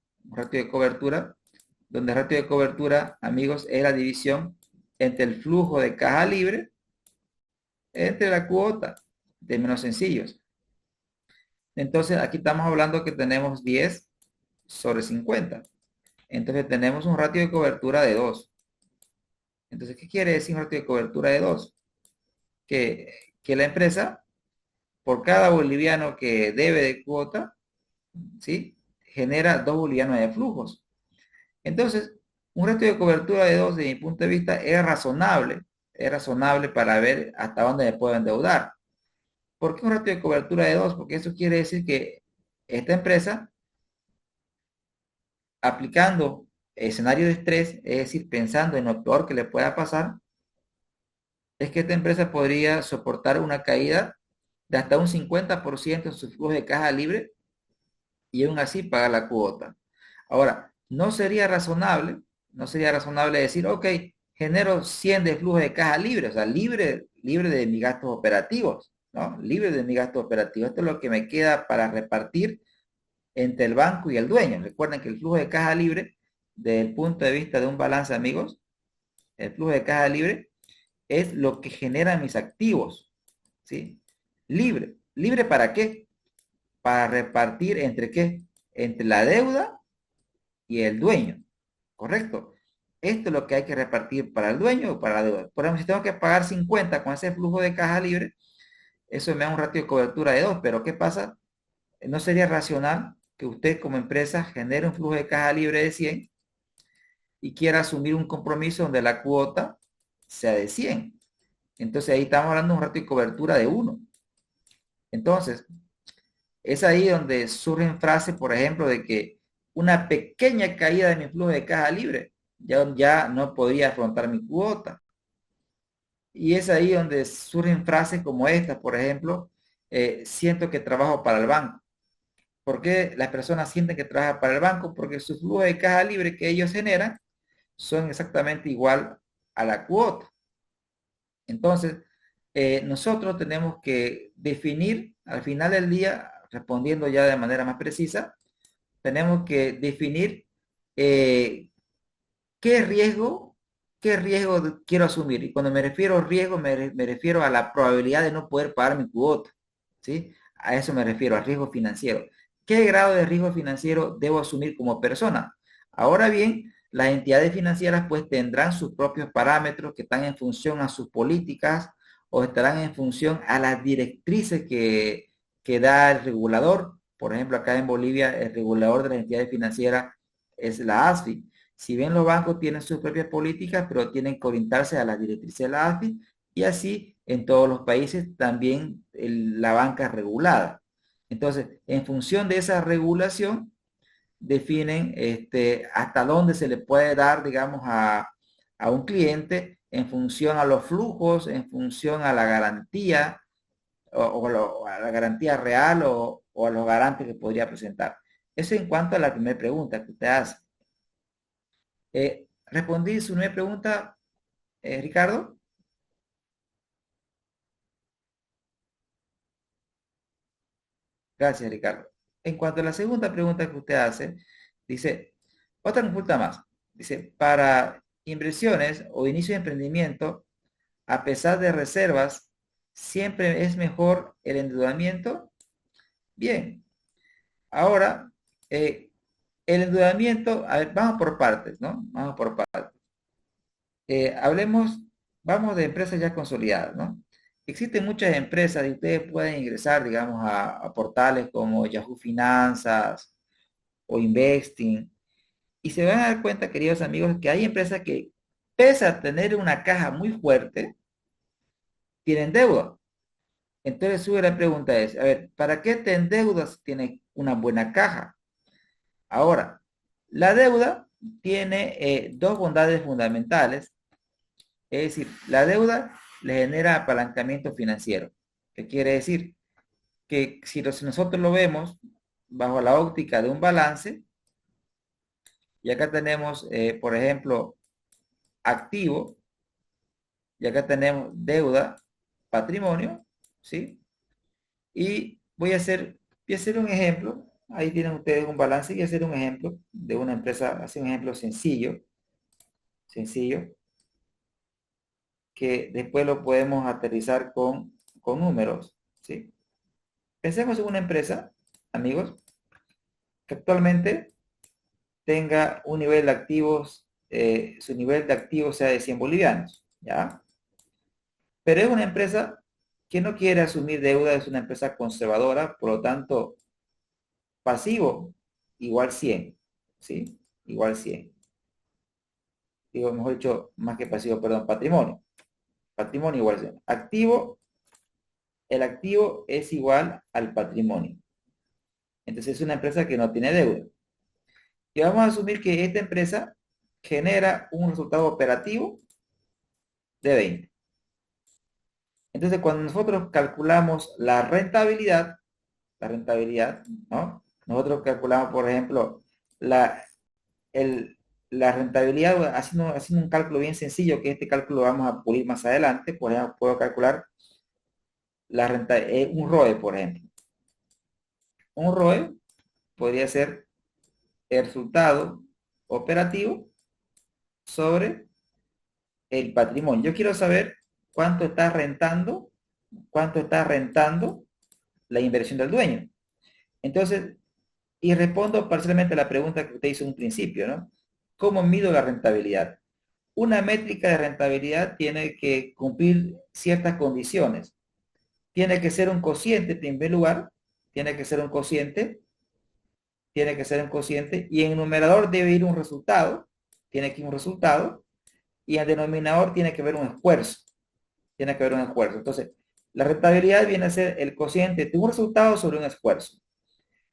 donde el ratio de cobertura, amigos, es la división entre el flujo de caja libre entre la cuota, de menos sencillos. Entonces, aquí estamos hablando que tenemos 10 sobre 50. Entonces, tenemos un ratio de cobertura de 2. Entonces, ¿qué quiere decir un ratio de cobertura de 2? Que la empresa, por cada boliviano que debe de cuota, ¿sí? Genera 2 bolivianos de flujos. Entonces, un ratio de cobertura de 2, desde mi punto de vista, es razonable para ver hasta dónde me puedo endeudar. ¿Por qué un ratio de cobertura de 2? Porque eso quiere decir que esta empresa, aplicando escenario de estrés, es decir, pensando en lo peor que le pueda pasar, es que esta empresa podría soportar una caída de hasta un 50% en su flujo de caja libre y aún así pagar la cuota. Ahora, no sería razonable decir, ok, genero 100 de flujo de caja libre, o sea, libre de mis gastos operativos, ¿no? Libre de mis gastos operativos. Esto es lo que me queda para repartir entre el banco y el dueño. Recuerden que el flujo de caja libre, desde el punto de vista de un balance, amigos, el flujo de caja libre es lo que generan mis activos, ¿sí? Libre. ¿Libre para qué? Para repartir entre qué? Entre la deuda y el dueño, ¿correcto? Esto es lo que hay que repartir para el dueño o para la deuda. Por ejemplo, si tengo que pagar 50 con ese flujo de caja libre, eso me da un ratio de cobertura de 2, pero ¿qué pasa? ¿No sería racional que usted como empresa genere un flujo de caja libre de 100 y quiera asumir un compromiso donde la cuota sea de 100? Entonces ahí estamos hablando de un ratio de cobertura de 1. Entonces, es ahí donde surgen frases, por ejemplo, de que una pequeña caída de mi flujo de caja libre ya no podría afrontar mi cuota. Y es ahí donde surgen frases como esta, por ejemplo, siento que trabajo para el banco. ¿Por qué las personas sienten que trabajan para el banco? Porque su flujo de caja libre que ellos generan son exactamente igual a la cuota. Entonces, nosotros tenemos que definir al final del día, respondiendo ya de manera más precisa, tenemos que definir eh, qué riesgo, quiero asumir. Y cuando me refiero a riesgo, me refiero a la probabilidad de no poder pagar mi cuota, ¿sí? A eso me refiero, a riesgo financiero. ¿Qué grado de riesgo financiero debo asumir como persona? Ahora bien, las entidades financieras pues tendrán sus propios parámetros que están en función a sus políticas o estarán en función a las directrices que da el regulador. Por ejemplo, acá en Bolivia, el regulador de las entidades financieras es la ASFI. Si bien los bancos tienen sus propias políticas, pero tienen que orientarse a las directrices de la ASFI y así en todos los países también la banca es regulada. Entonces, en función de esa regulación, definen hasta dónde se le puede dar, digamos, a un cliente en función a los flujos, en función a la garantía a la garantía real o a los garantes que podría presentar. Eso en cuanto a la primera pregunta que usted hace. ¿Respondí su primera pregunta, Ricardo? Gracias, Ricardo. En cuanto a la segunda pregunta que usted hace, dice, otra consulta más. Dice, para inversiones o inicio de emprendimiento, a pesar de reservas, ¿siempre es mejor el endeudamiento? Bien, ahora, el endeudamiento, a ver, vamos por partes, ¿no? Vamos por partes. Hablemos vamos de empresas ya consolidadas, ¿no? Existen muchas empresas y ustedes pueden ingresar, digamos, a portales como Yahoo Finanzas o Investing y se van a dar cuenta, queridos amigos, que hay empresas que, pese a tener una caja muy fuerte, tienen deuda. Entonces, su gran pregunta es, a ver, ¿para qué te endeudas si tienes una buena caja? Ahora, la deuda tiene dos bondades fundamentales. Es decir, la deuda le genera apalancamiento financiero. ¿Qué quiere decir? Que si nosotros lo vemos bajo la óptica de un balance, y acá tenemos, por ejemplo, activo, y acá tenemos deuda, patrimonio, ¿sí? Y voy a hacer un ejemplo. Ahí tienen ustedes un balance y voy a hacer un ejemplo de una empresa, hacer un ejemplo sencillo, sencillo, que después lo podemos aterrizar con números, ¿sí? Pensemos en una empresa, amigos, que actualmente tenga un nivel de activos, su nivel de activos sea de 100 bolivianos, ¿ya? Pero es una empresa que no quiere asumir deuda, es una empresa conservadora, por lo tanto, pasivo igual 100, ¿sí? Igual 100. Digo, mejor dicho, más que pasivo, perdón, patrimonio. Patrimonio igual 100. Activo, el activo es igual al patrimonio. Entonces es una empresa que no tiene deuda. Y vamos a asumir que esta empresa genera un resultado operativo de 20. Entonces, cuando nosotros calculamos la rentabilidad, ¿no? Nosotros calculamos, por ejemplo, la, la rentabilidad haciendo un cálculo bien sencillo, que este cálculo vamos a pulir más adelante. Por ejemplo, puedo calcular un ROE, por ejemplo. Un ROE podría ser el resultado operativo sobre el patrimonio. Yo quiero saber cuánto está rentando la inversión del dueño. Entonces, y respondo parcialmente a la pregunta que usted hizo en un principio, ¿no? ¿Cómo mido la rentabilidad? Una métrica de rentabilidad tiene que cumplir ciertas condiciones. Tiene que ser un cociente, en primer lugar, tiene que ser un cociente, y en el numerador debe ir un resultado, tiene que ir un resultado, y en el denominador tiene que haber un esfuerzo, tiene que haber un esfuerzo. Entonces, la rentabilidad viene a ser el cociente de un resultado sobre un esfuerzo.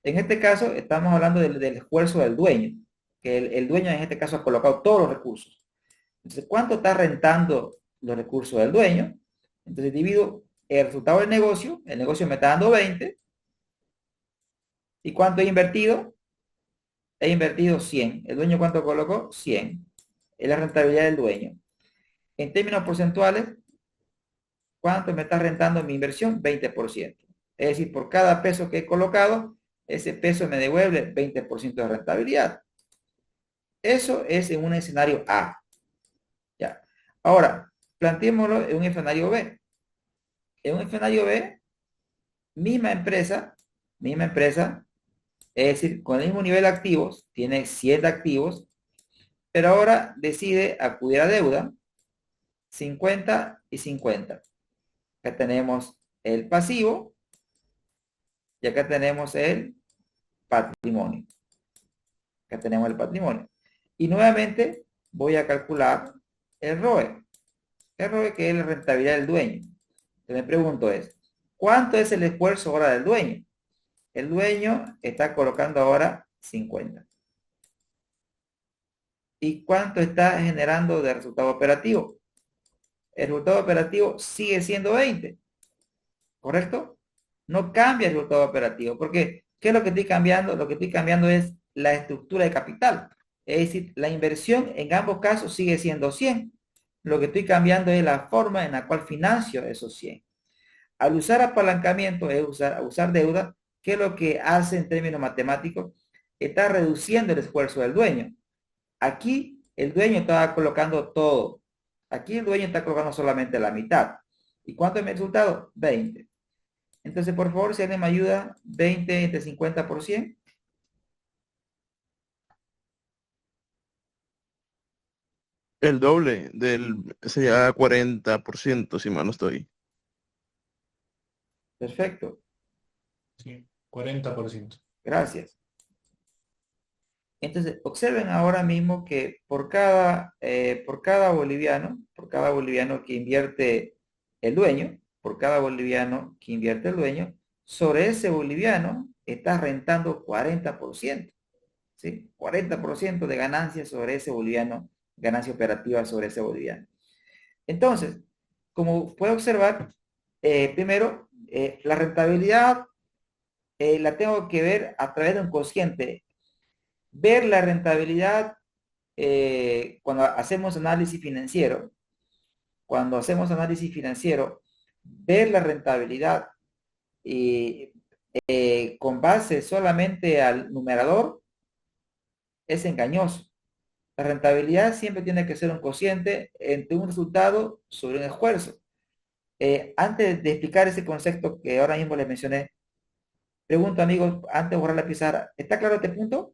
En este caso, estamos hablando del esfuerzo del dueño, que el dueño en este caso ha colocado todos los recursos. Entonces, ¿cuánto está rentando los recursos del dueño? Entonces, divido el resultado del negocio, el negocio me está dando 20, ¿y cuánto he invertido? He invertido 100. ¿El dueño cuánto colocó? 100. Es la rentabilidad del dueño. En términos porcentuales, ¿cuánto me está rentando mi inversión? 20%. Es decir, por cada peso que he colocado, ese peso me devuelve 20% de rentabilidad. Eso es en un escenario A. ¿Ya? Ahora, planteémoslo en un escenario B. En un escenario B, misma empresa, es decir, con el mismo nivel de activos, tiene 100 de activos, pero ahora decide acudir a deuda, 50 y 50. Acá tenemos el pasivo y acá tenemos el patrimonio. Acá tenemos el patrimonio. Y nuevamente voy a calcular el ROE. El ROE que es la rentabilidad del dueño. Entonces me pregunto es, ¿cuánto es el esfuerzo ahora del dueño? El dueño está colocando ahora 50. ¿Y cuánto está generando de resultado operativo? El resultado operativo sigue siendo 20, ¿correcto? No cambia el resultado operativo, porque ¿qué es lo que estoy cambiando? Lo que estoy cambiando es la estructura de capital. Es decir, la inversión en ambos casos sigue siendo 100. Lo que estoy cambiando es la forma en la cual financio esos 100. Al usar apalancamiento, es usar deuda, ¿qué es lo que hace en términos matemáticos? Está reduciendo el esfuerzo del dueño. Aquí el dueño está colocando todo. Aquí el dueño está colocando solamente la mitad. ¿Y cuánto es mi resultado? 20. Entonces, por favor, si alguien me ayuda, 20 entre 50%. El doble sería 40%, si mal no estoy. Perfecto, Sí, 40%. gracias. Entonces, observen ahora mismo que por cada boliviano que invierte el dueño, por cada boliviano que invierte el dueño, sobre ese boliviano está rentando 40%, ¿sí? 40% de ganancia sobre ese boliviano, ganancia operativa sobre ese boliviano. Entonces, como puede observar, primero, la rentabilidad la tengo que ver a través de un cociente. Ver la rentabilidad cuando hacemos análisis financiero, ver la rentabilidad y con base solamente al numerador es engañoso. La rentabilidad siempre tiene que ser un cociente entre un resultado sobre un esfuerzo. Antes de explicar ese concepto que ahora mismo les mencioné, pregunto amigos, antes de borrar la pizarra, ¿está claro este punto?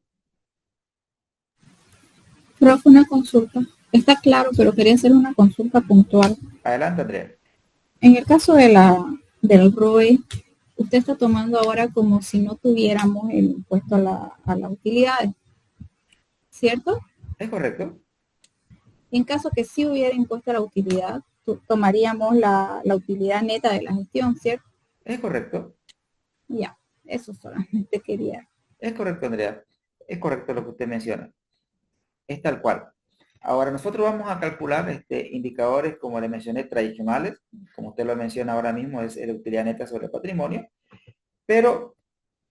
Profe, una consulta. Está claro, pero quería hacer una consulta puntual. Adelante, Andrea. En el caso del ROE, usted está tomando ahora como si no tuviéramos el impuesto a la utilidad, ¿cierto? ¿Es correcto? En caso que sí hubiera impuesto a la utilidad, tomaríamos la utilidad neta de la gestión, ¿cierto? ¿Es correcto? Ya, eso solamente quería. Es correcto, Andrea. Es correcto lo que usted menciona. Es tal cual. Ahora, nosotros vamos a calcular indicadores, como le mencioné, tradicionales, como usted lo menciona ahora mismo, es la utilidad neta sobre el patrimonio, pero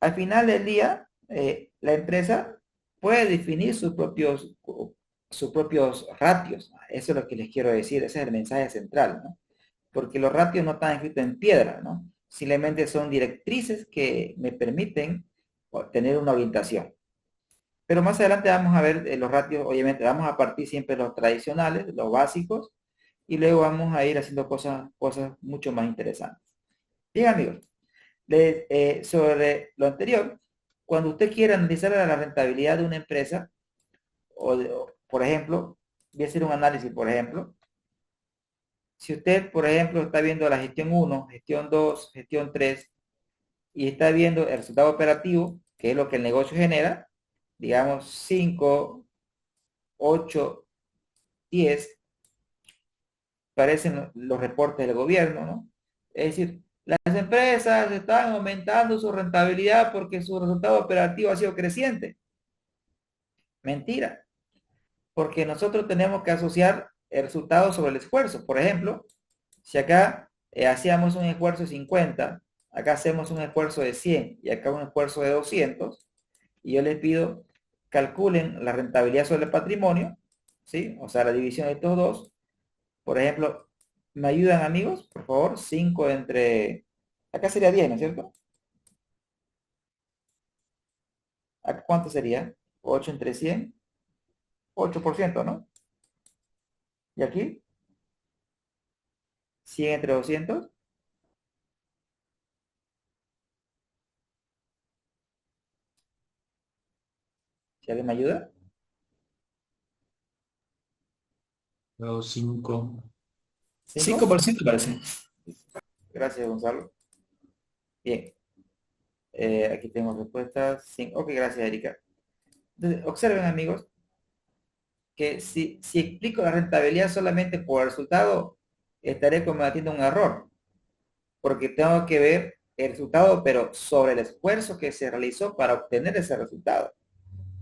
al final del día, la empresa puede definir sus propios ratios. Eso es lo que les quiero decir, ese es el mensaje central, ¿no? Porque los ratios no están escritos en piedra, ¿no? Simplemente son directrices que me permiten tener una orientación. Pero más adelante vamos a ver los ratios, obviamente vamos a partir siempre de los tradicionales, los básicos, y luego vamos a ir haciendo cosas mucho más interesantes. Bien, amigos, sobre lo anterior, cuando usted quiera analizar la rentabilidad de una empresa, por ejemplo, voy a hacer un análisis, por ejemplo, si usted, por ejemplo, está viendo la gestión 1, gestión 2, gestión 3, y está viendo el resultado operativo, que es lo que el negocio genera, digamos 5, 8, 10, parecen los reportes del gobierno, ¿no? Es decir, las empresas están aumentando su rentabilidad porque su resultado operativo ha sido creciente. Mentira, porque nosotros tenemos que asociar el resultado sobre el esfuerzo. Por ejemplo, si acá hacíamos un esfuerzo de 50, acá hacemos un esfuerzo de 100 y acá un esfuerzo de 200, y yo les pido calculen la rentabilidad sobre el patrimonio, ¿sí? O sea, la división de estos dos. Por ejemplo, ¿me ayudan amigos? Por favor, 5 entre... Acá sería 10, ¿no es cierto? ¿Acá cuánto sería? 8 entre 100, 8%, ¿no? ¿Y aquí? 100 entre 200. ¿Si alguien me ayuda? Luego 5. 5. 5% parece. Gracias, Gonzalo. Bien. Aquí tengo respuestas. 5. Ok, gracias, Erika. Entonces, observen, amigos, que si explico la rentabilidad solamente por el resultado, estaré cometiendo un error, porque tengo que ver el resultado, pero sobre el esfuerzo que se realizó para obtener ese resultado.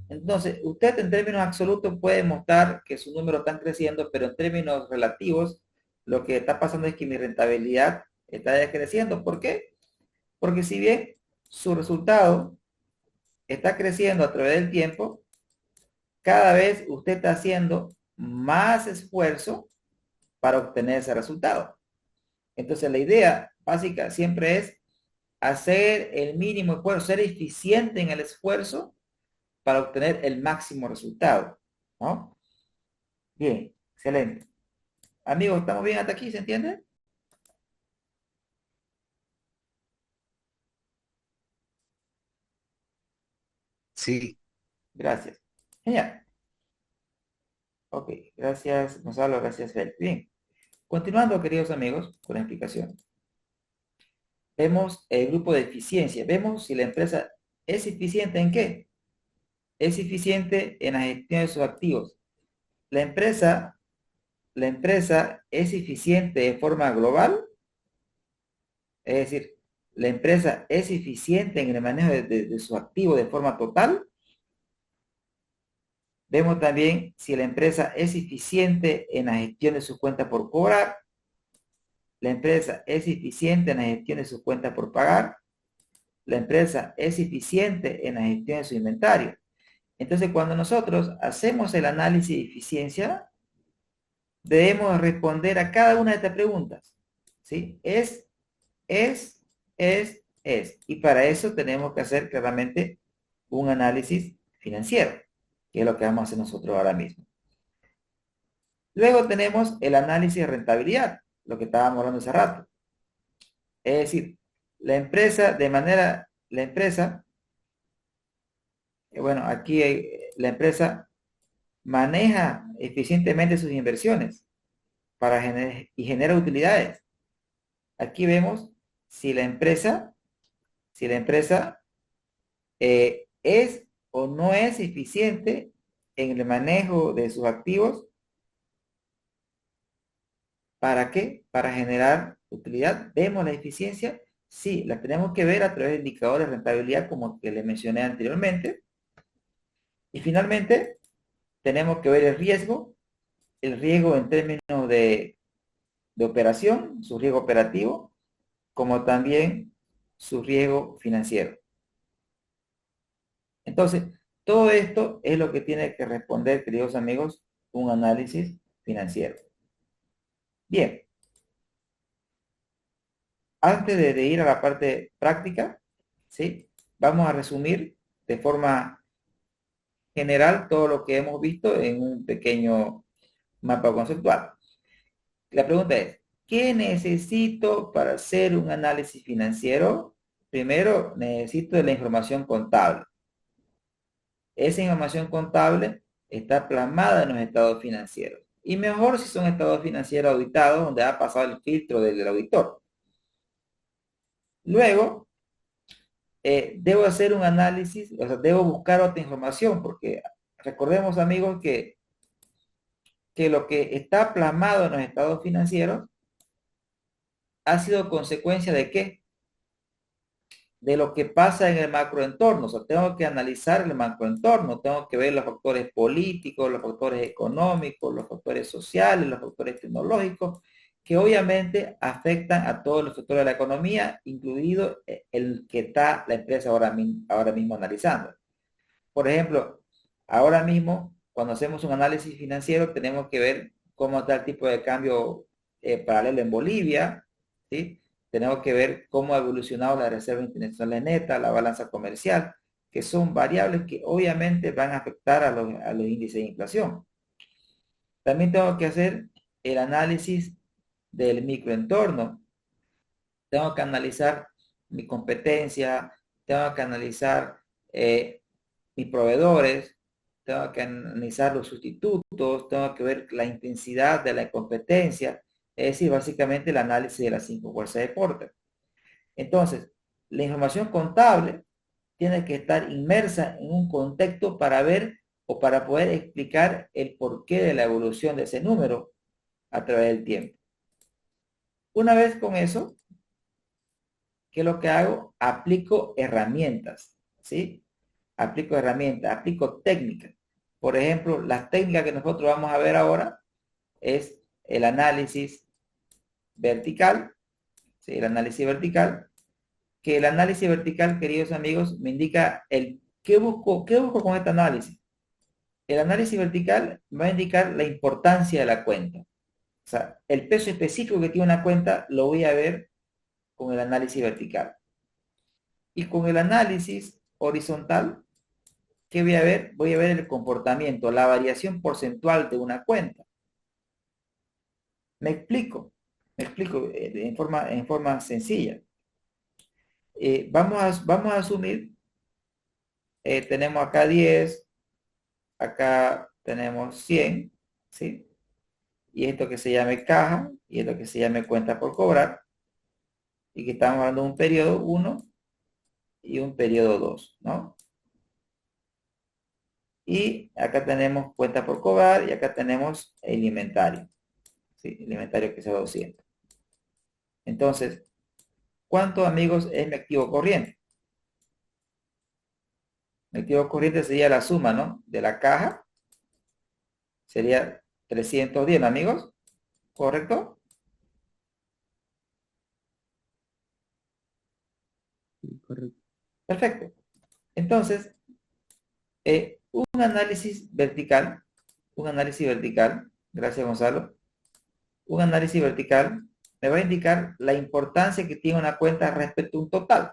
Entonces, usted en términos absolutos puede mostrar que sus números están creciendo, pero en términos relativos, lo que está pasando es que mi rentabilidad está decreciendo. ¿Por qué? Porque si bien su resultado está creciendo a través del tiempo, cada vez usted está haciendo más esfuerzo para obtener ese resultado. Entonces, la idea básica siempre es hacer el mínimo esfuerzo, ser eficiente en el esfuerzo para obtener el máximo resultado, ¿no? Bien, excelente. Amigos, ¿estamos bien hasta aquí? ¿Se entiende? Sí, Gracias. Genial. Ok, gracias Gonzalo, gracias Félix. Bien, continuando queridos amigos con la explicación. Vemos el grupo de eficiencia. Vemos si la empresa es eficiente en qué. Es eficiente en la gestión de sus activos. La empresa es eficiente de forma global. Es decir, la empresa es eficiente en el manejo de sus activos de forma total. Vemos también si la empresa es eficiente en la gestión de sus cuentas por cobrar. La empresa es eficiente en la gestión de sus cuentas por pagar. La empresa es eficiente en la gestión de su inventario. Entonces, cuando nosotros hacemos el análisis de eficiencia, debemos responder a cada una de estas preguntas. ¿Sí? Es. Y para eso tenemos que hacer claramente un análisis financiero, que es lo que vamos a hacer nosotros ahora mismo. Luego tenemos el análisis de rentabilidad, lo que estábamos hablando hace rato. Es decir, bueno, aquí la empresa maneja eficientemente sus inversiones y genera utilidades. Aquí vemos si la empresa es o no es eficiente en el manejo de sus activos. ¿Para qué? Para generar utilidad. ¿Vemos la eficiencia? Sí, la tenemos que ver a través de indicadores de rentabilidad como que le mencioné anteriormente. Y finalmente, tenemos que ver el riesgo en términos de operación, su riesgo operativo, como también su riesgo financiero. Entonces, todo esto es lo que tiene que responder, queridos amigos, un análisis financiero. Bien, antes de ir a la parte práctica, ¿sí? Vamos a resumir de forma general todo lo que hemos visto en un pequeño mapa conceptual. La pregunta es, ¿qué necesito para hacer un análisis financiero? Primero, necesito la información contable. Esa información contable está plasmada en los estados financieros. Y mejor si son estados financieros auditados, donde ha pasado el filtro del auditor. Luego, debo hacer un análisis, o sea, debo buscar otra información, porque recordemos, amigos, que lo que está plasmado en los estados financieros ha sido consecuencia de qué? De lo que pasa en el macroentorno. O sea, tengo que analizar el macroentorno, tengo que ver los factores políticos, los factores económicos, los factores sociales, los factores tecnológicos, que obviamente afectan a todos los sectores de la economía, incluido el que está la empresa ahora mismo analizando. Por ejemplo, ahora mismo, cuando hacemos un análisis financiero, tenemos que ver cómo está el tipo de cambio paralelo en Bolivia, ¿sí? Tenemos que ver cómo ha evolucionado la reserva internacional neta, la balanza comercial, que son variables que obviamente van a afectar a los índices de inflación. También tengo que hacer el análisis del microentorno. Tengo que analizar mi competencia, tengo que analizar mis proveedores, tengo que analizar los sustitutos, tengo que ver la intensidad de la competencia, es decir, básicamente el análisis de las 5 fuerzas de Porter. Entonces, la información contable tiene que estar inmersa en un contexto para ver o para poder explicar el porqué de la evolución de ese número a través del tiempo. Una vez con eso, ¿qué es lo que hago? Aplico herramientas, ¿sí? Aplico herramientas, aplico técnicas. Por ejemplo, las técnicas que nosotros vamos a ver ahora es el análisis vertical, ¿sí? El análisis vertical, que el análisis vertical, queridos amigos, me indica ¿qué busco con este análisis? El análisis vertical va a indicar la importancia de la cuenta. O sea, el peso específico que tiene una cuenta lo voy a ver con el análisis vertical. Y con el análisis horizontal, ¿qué voy a ver? Voy a ver el comportamiento, la variación porcentual de una cuenta. Me explico en forma sencilla. Vamos a asumir, tenemos acá 10, acá tenemos 100, ¿sí? Y esto que se llame caja, y esto que se llame cuenta por cobrar, y que estamos hablando de un periodo 1 y un periodo 2, ¿no? Y acá tenemos cuenta por cobrar y acá tenemos el inventario, ¿sí? El inventario que sea 200. Entonces, ¿cuántos amigos es mi activo corriente? Mi activo corriente sería la suma, ¿no? De la caja, sería 310, ¿no, amigos? ¿Correcto? Sí, correcto. Perfecto. Entonces, un análisis vertical, gracias Gonzalo, un análisis vertical me va a indicar la importancia que tiene una cuenta respecto a un total.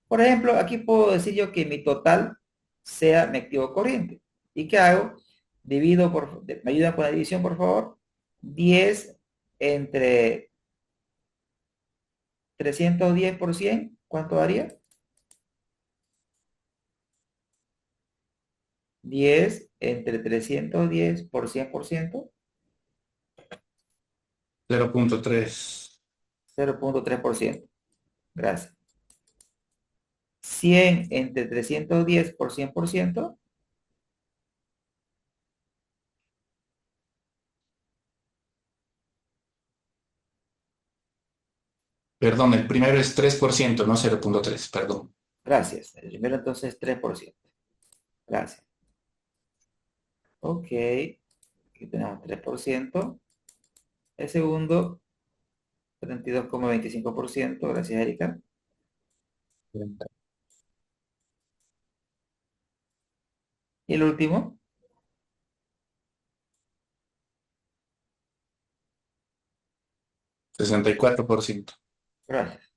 Por ejemplo, aquí puedo decir yo que mi total sea mi activo corriente. ¿Y qué hago? Divido ¿me ayudan con la división, por favor? 10 entre 310 por 100, ¿cuánto daría? 10 entre 310 por 100%, 0.3. 0.3%. Gracias. 100 entre 310 por 100%. Perdón, el primero es 3%, no 0.3, perdón. Gracias. El primero entonces 3%. Gracias. Ok. Aquí tenemos 3%. El segundo, 32,25%. Gracias, Erika. Y el último, 64%. gracias.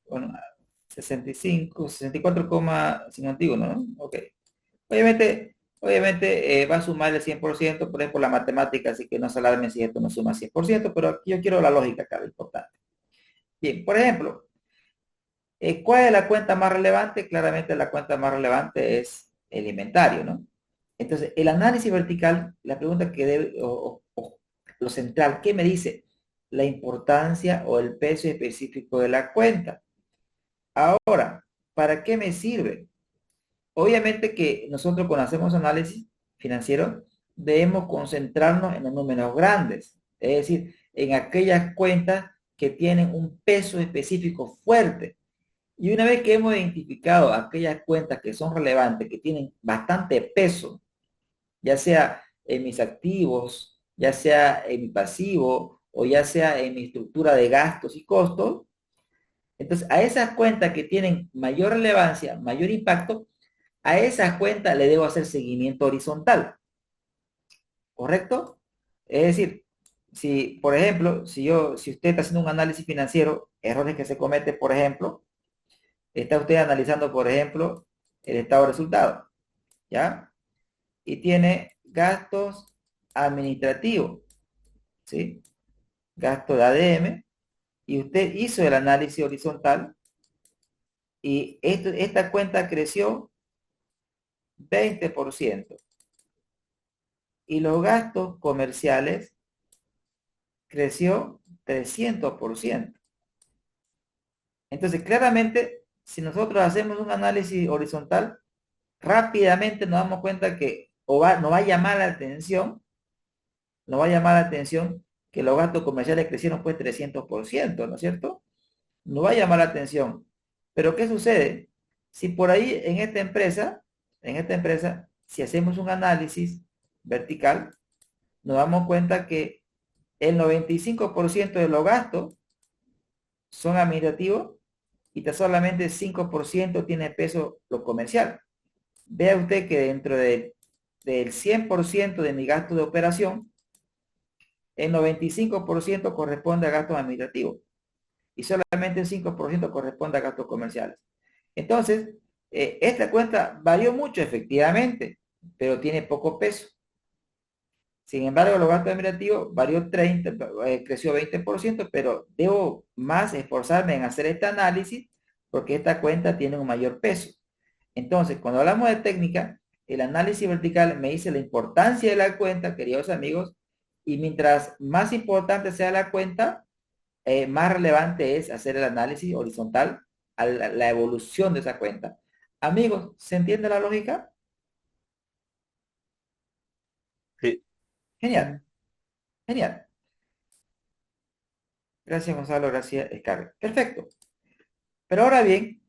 Bueno, 65, 64,51, ¿no? Ok. Obviamente va a sumar el 100%, por ejemplo, la matemática, así que no se alarmen si esto no suma 100%, pero aquí yo quiero la lógica acá, lo importante. Bien, por ejemplo, ¿cuál es la cuenta más relevante? Claramente la cuenta más relevante es el inventario, ¿no? Entonces, el análisis vertical, la pregunta que debe, o lo central, ¿qué me dice? La importancia o el peso específico de la cuenta. Ahora, ¿para qué me sirve? Obviamente que nosotros cuando hacemos análisis financiero debemos concentrarnos en los números grandes, es decir, en aquellas cuentas que tienen un peso específico fuerte. Y una vez que hemos identificado aquellas cuentas que son relevantes, que tienen bastante peso, ya sea en mis activos, ya sea en mi pasivo o ya sea en mi estructura de gastos y costos, entonces a esas cuentas que tienen mayor relevancia, mayor impacto, a esas cuentas le debo hacer seguimiento horizontal, ¿correcto? Es decir, si, por ejemplo, si usted está haciendo un análisis financiero, errores que se cometen, por ejemplo, está usted analizando, por ejemplo, el estado de resultados, ¿ya? Y tiene gastos administrativos, ¿sí? Gasto de ADM, y usted hizo el análisis horizontal, y esta cuenta creció 20%, y los gastos comerciales creció 300%. Entonces, claramente, si nosotros hacemos un análisis horizontal, rápidamente nos damos cuenta que nos va a llamar la atención, nos va a llamar la atención que los gastos comerciales crecieron pues 300%, ¿no es cierto? Nos va a llamar la atención. Pero ¿qué sucede? Si por ahí en esta empresa, si hacemos un análisis vertical, nos damos cuenta que el 95% de los gastos son administrativos y solamente 5% tiene peso lo comercial. Vea usted que dentro del 100% de mi gasto de operación, el 95% corresponde a gastos administrativos y solamente el 5% corresponde a gastos comerciales. Entonces, esta cuenta varió mucho efectivamente, pero tiene poco peso. Sin embargo, los gastos administrativos varió 30, creció 20%, pero debo más esforzarme en hacer este análisis porque esta cuenta tiene un mayor peso. Entonces, cuando hablamos de técnica, El análisis vertical me dice la importancia de la cuenta, queridos amigos, y mientras más importante sea la cuenta, más relevante es hacer el análisis horizontal a la evolución de esa cuenta. Amigos, ¿se entiende la lógica? Sí. Genial, genial. Gracias, Gonzalo, gracias, Scarlett. Perfecto. Pero ahora bien,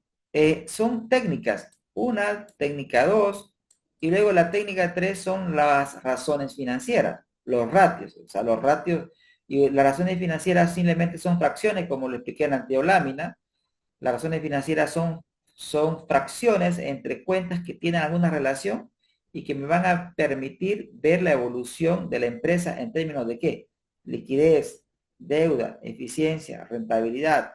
son técnicas. Una, técnica 2, y luego la técnica 3 son las razones financieras, los ratios. O sea, los ratios y las razones financieras simplemente son fracciones, como lo expliqué en la anterior lámina. Las razones financieras son fracciones entre cuentas que tienen alguna relación y que me van a permitir ver la evolución de la empresa en términos de qué: liquidez, deuda, eficiencia, rentabilidad.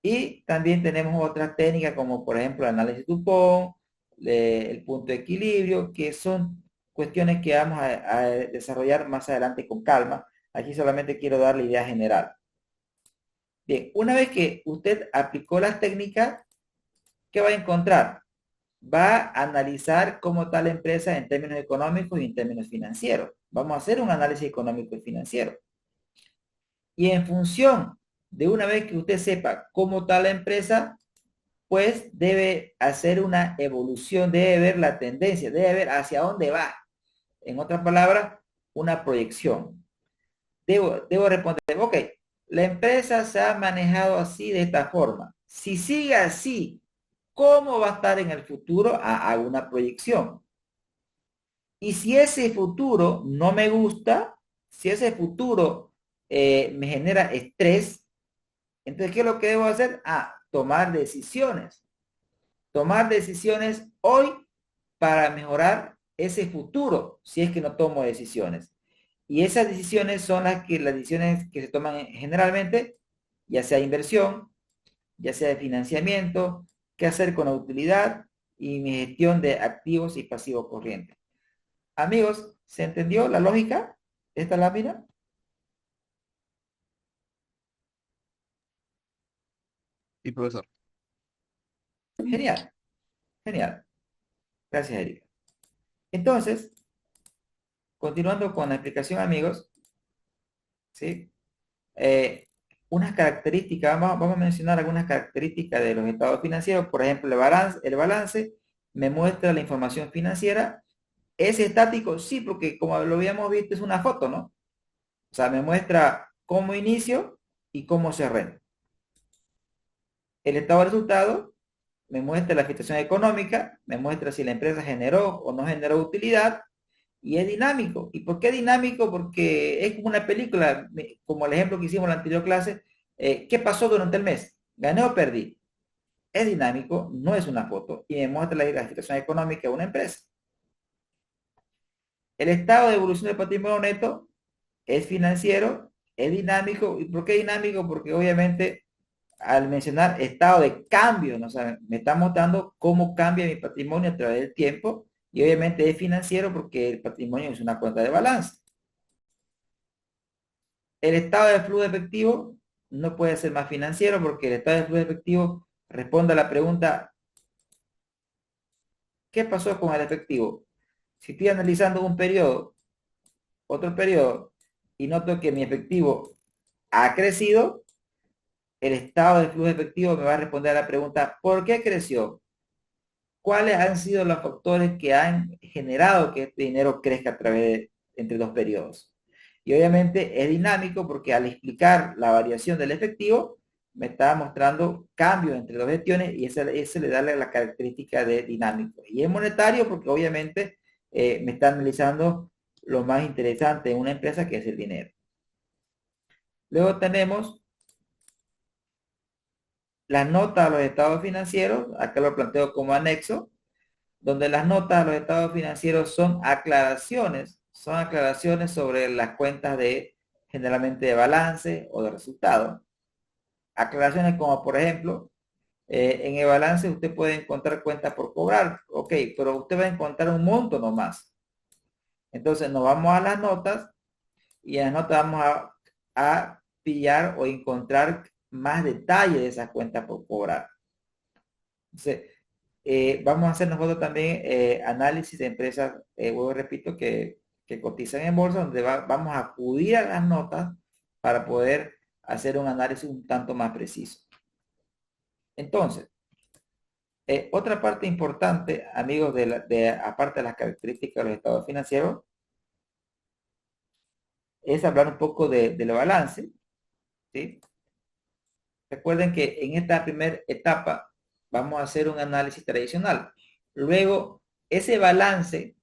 Y también tenemos otras técnicas como por ejemplo el análisis Dupont, el punto de equilibrio, que son cuestiones que vamos a desarrollar más adelante con calma. Aquí solamente quiero dar la idea general. Bien, una vez que usted aplicó las técnicas, ¿qué va a encontrar? Va a analizar cómo está la empresa en términos económicos y en términos financieros. Vamos a hacer un análisis económico y financiero. Y en función de una vez que usted sepa cómo está la empresa, pues debe hacer una evolución, debe ver la tendencia, debe ver hacia dónde va. En otras palabras, una proyección. Debo responder, ok, la empresa se ha manejado así, de esta forma. Si sigue así, ¿cómo va a estar en el futuro? Hago una proyección. Y si ese futuro no me gusta, si ese futuro me genera estrés, entonces, ¿qué es lo que debo hacer? Tomar decisiones. Tomar decisiones hoy para mejorar ese futuro, si es que no tomo decisiones. Y esas decisiones son las decisiones que se toman generalmente, ya sea inversión, ya sea de financiamiento, qué hacer con la utilidad y mi gestión de activos y pasivos corrientes. Amigos, ¿se entendió la lógica de esta lámina? Y profesor. Genial, genial. Gracias, Erika. Entonces, continuando con la explicación, amigos, ¿sí? Unas características, vamos a mencionar algunas características de los estados financieros. Por ejemplo, el balance me muestra la información financiera. ¿Es estático? Sí, porque como lo habíamos visto, es una foto, ¿no? O sea, me muestra cómo inicio y cómo cerré. El estado de resultado me muestra la situación económica, me muestra si la empresa generó o no generó utilidad, y es dinámico. ¿Y por qué dinámico? Porque es como una película, como el ejemplo que hicimos en la anterior clase. ¿Qué pasó durante el mes? ¿Gané o perdí? Es dinámico, no es una foto, y me muestra la situación económica de una empresa. El estado de evolución del patrimonio neto es financiero, es dinámico. ¿Y por qué dinámico? Porque obviamente al mencionar estado de cambio, ¿no? O sea, me está mostrando cómo cambia mi patrimonio a través del tiempo, y obviamente es financiero porque el patrimonio es una cuenta de balance. El estado de flujo efectivo no puede ser más financiero porque el estado de flujo efectivo responde a la pregunta: ¿qué pasó con el efectivo? Si estoy analizando un periodo, otro periodo, y noto que mi efectivo ha crecido, el estado de flujo efectivo me va a responder a la pregunta: ¿por qué creció? ¿Cuáles han sido los factores que han generado que este dinero crezca a través entre dos periodos? Y obviamente es dinámico porque al explicar la variación del efectivo, me está mostrando cambios entre dos gestiones, y ese le da la característica de dinámico. Y es monetario porque obviamente me está analizando lo más interesante en una empresa, que es el dinero. Luego tenemos las notas a los estados financieros. Acá lo planteo como anexo, donde las notas a los estados financieros son aclaraciones sobre las cuentas generalmente de balance o de resultado. Aclaraciones como, por ejemplo, en el balance usted puede encontrar cuentas por cobrar, ok, pero usted va a encontrar un monto nomás. Entonces nos vamos a las notas, y en las notas vamos a pillar o encontrar más detalle de esas cuentas por cobrar. Entonces, vamos a hacer nosotros también análisis de empresas, vuelvo y repito, que cotizan en bolsa, donde vamos a acudir a las notas para poder hacer un análisis un tanto más preciso. Entonces, otra parte importante, amigos, aparte de las características de los estados financieros, es hablar un poco del balance, ¿sí? Recuerden que en esta primera etapa vamos a hacer un análisis tradicional. Luego, ese balance,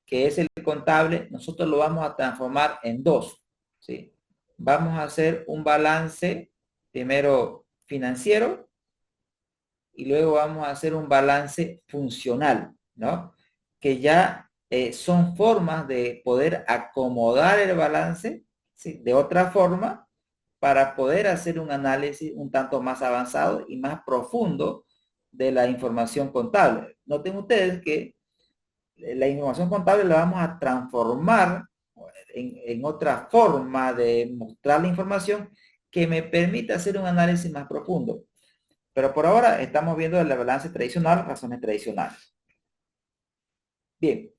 que es el contable, nosotros lo vamos a transformar en dos, ¿sí? Vamos a hacer un balance, primero financiero, y luego vamos a hacer un balance funcional, ¿no? Que ya son formas de poder acomodar el balance, ¿sí? De otra forma, para poder hacer un análisis un tanto más avanzado y más profundo de la información contable. Noten ustedes que la información contable la vamos a transformar en otra forma de mostrar la información que me permita hacer un análisis más profundo. Pero por ahora estamos viendo el balance tradicional, razones tradicionales. Bien,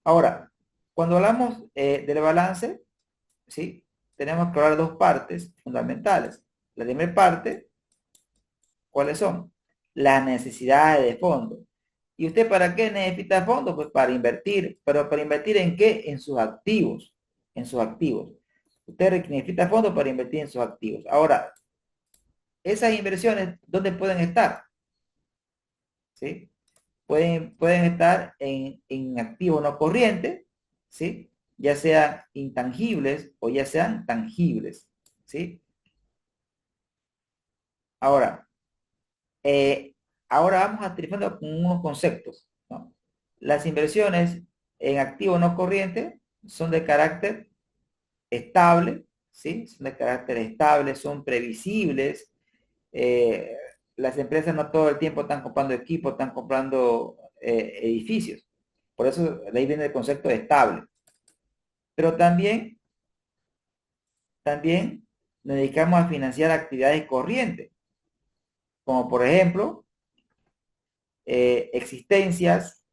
ahora, cuando hablamos del balance, ¿sí? Tenemos que hablar de dos partes fundamentales. La primera parte, ¿cuáles son? Las necesidades de fondos. ¿Y usted para qué necesita fondos? Pues para invertir. ¿Pero para invertir en qué? En sus activos. En sus activos. Usted necesita fondos para invertir en sus activos. Ahora, esas inversiones, ¿dónde pueden estar? ¿Sí? Pueden estar en activos no corrientes, ¿sí? Ya sean intangibles o ya sean tangibles, ¿sí? Ahora, ahora vamos a utilizar unos conceptos, ¿no? Las inversiones en activos no corrientes son de carácter estable, ¿sí? Son de carácter estable, son previsibles. Las empresas no todo el tiempo están comprando equipos, están comprando edificios. Por eso de ahí viene el concepto de estable. Pero también nos dedicamos a financiar actividades corrientes, como por ejemplo, existencias,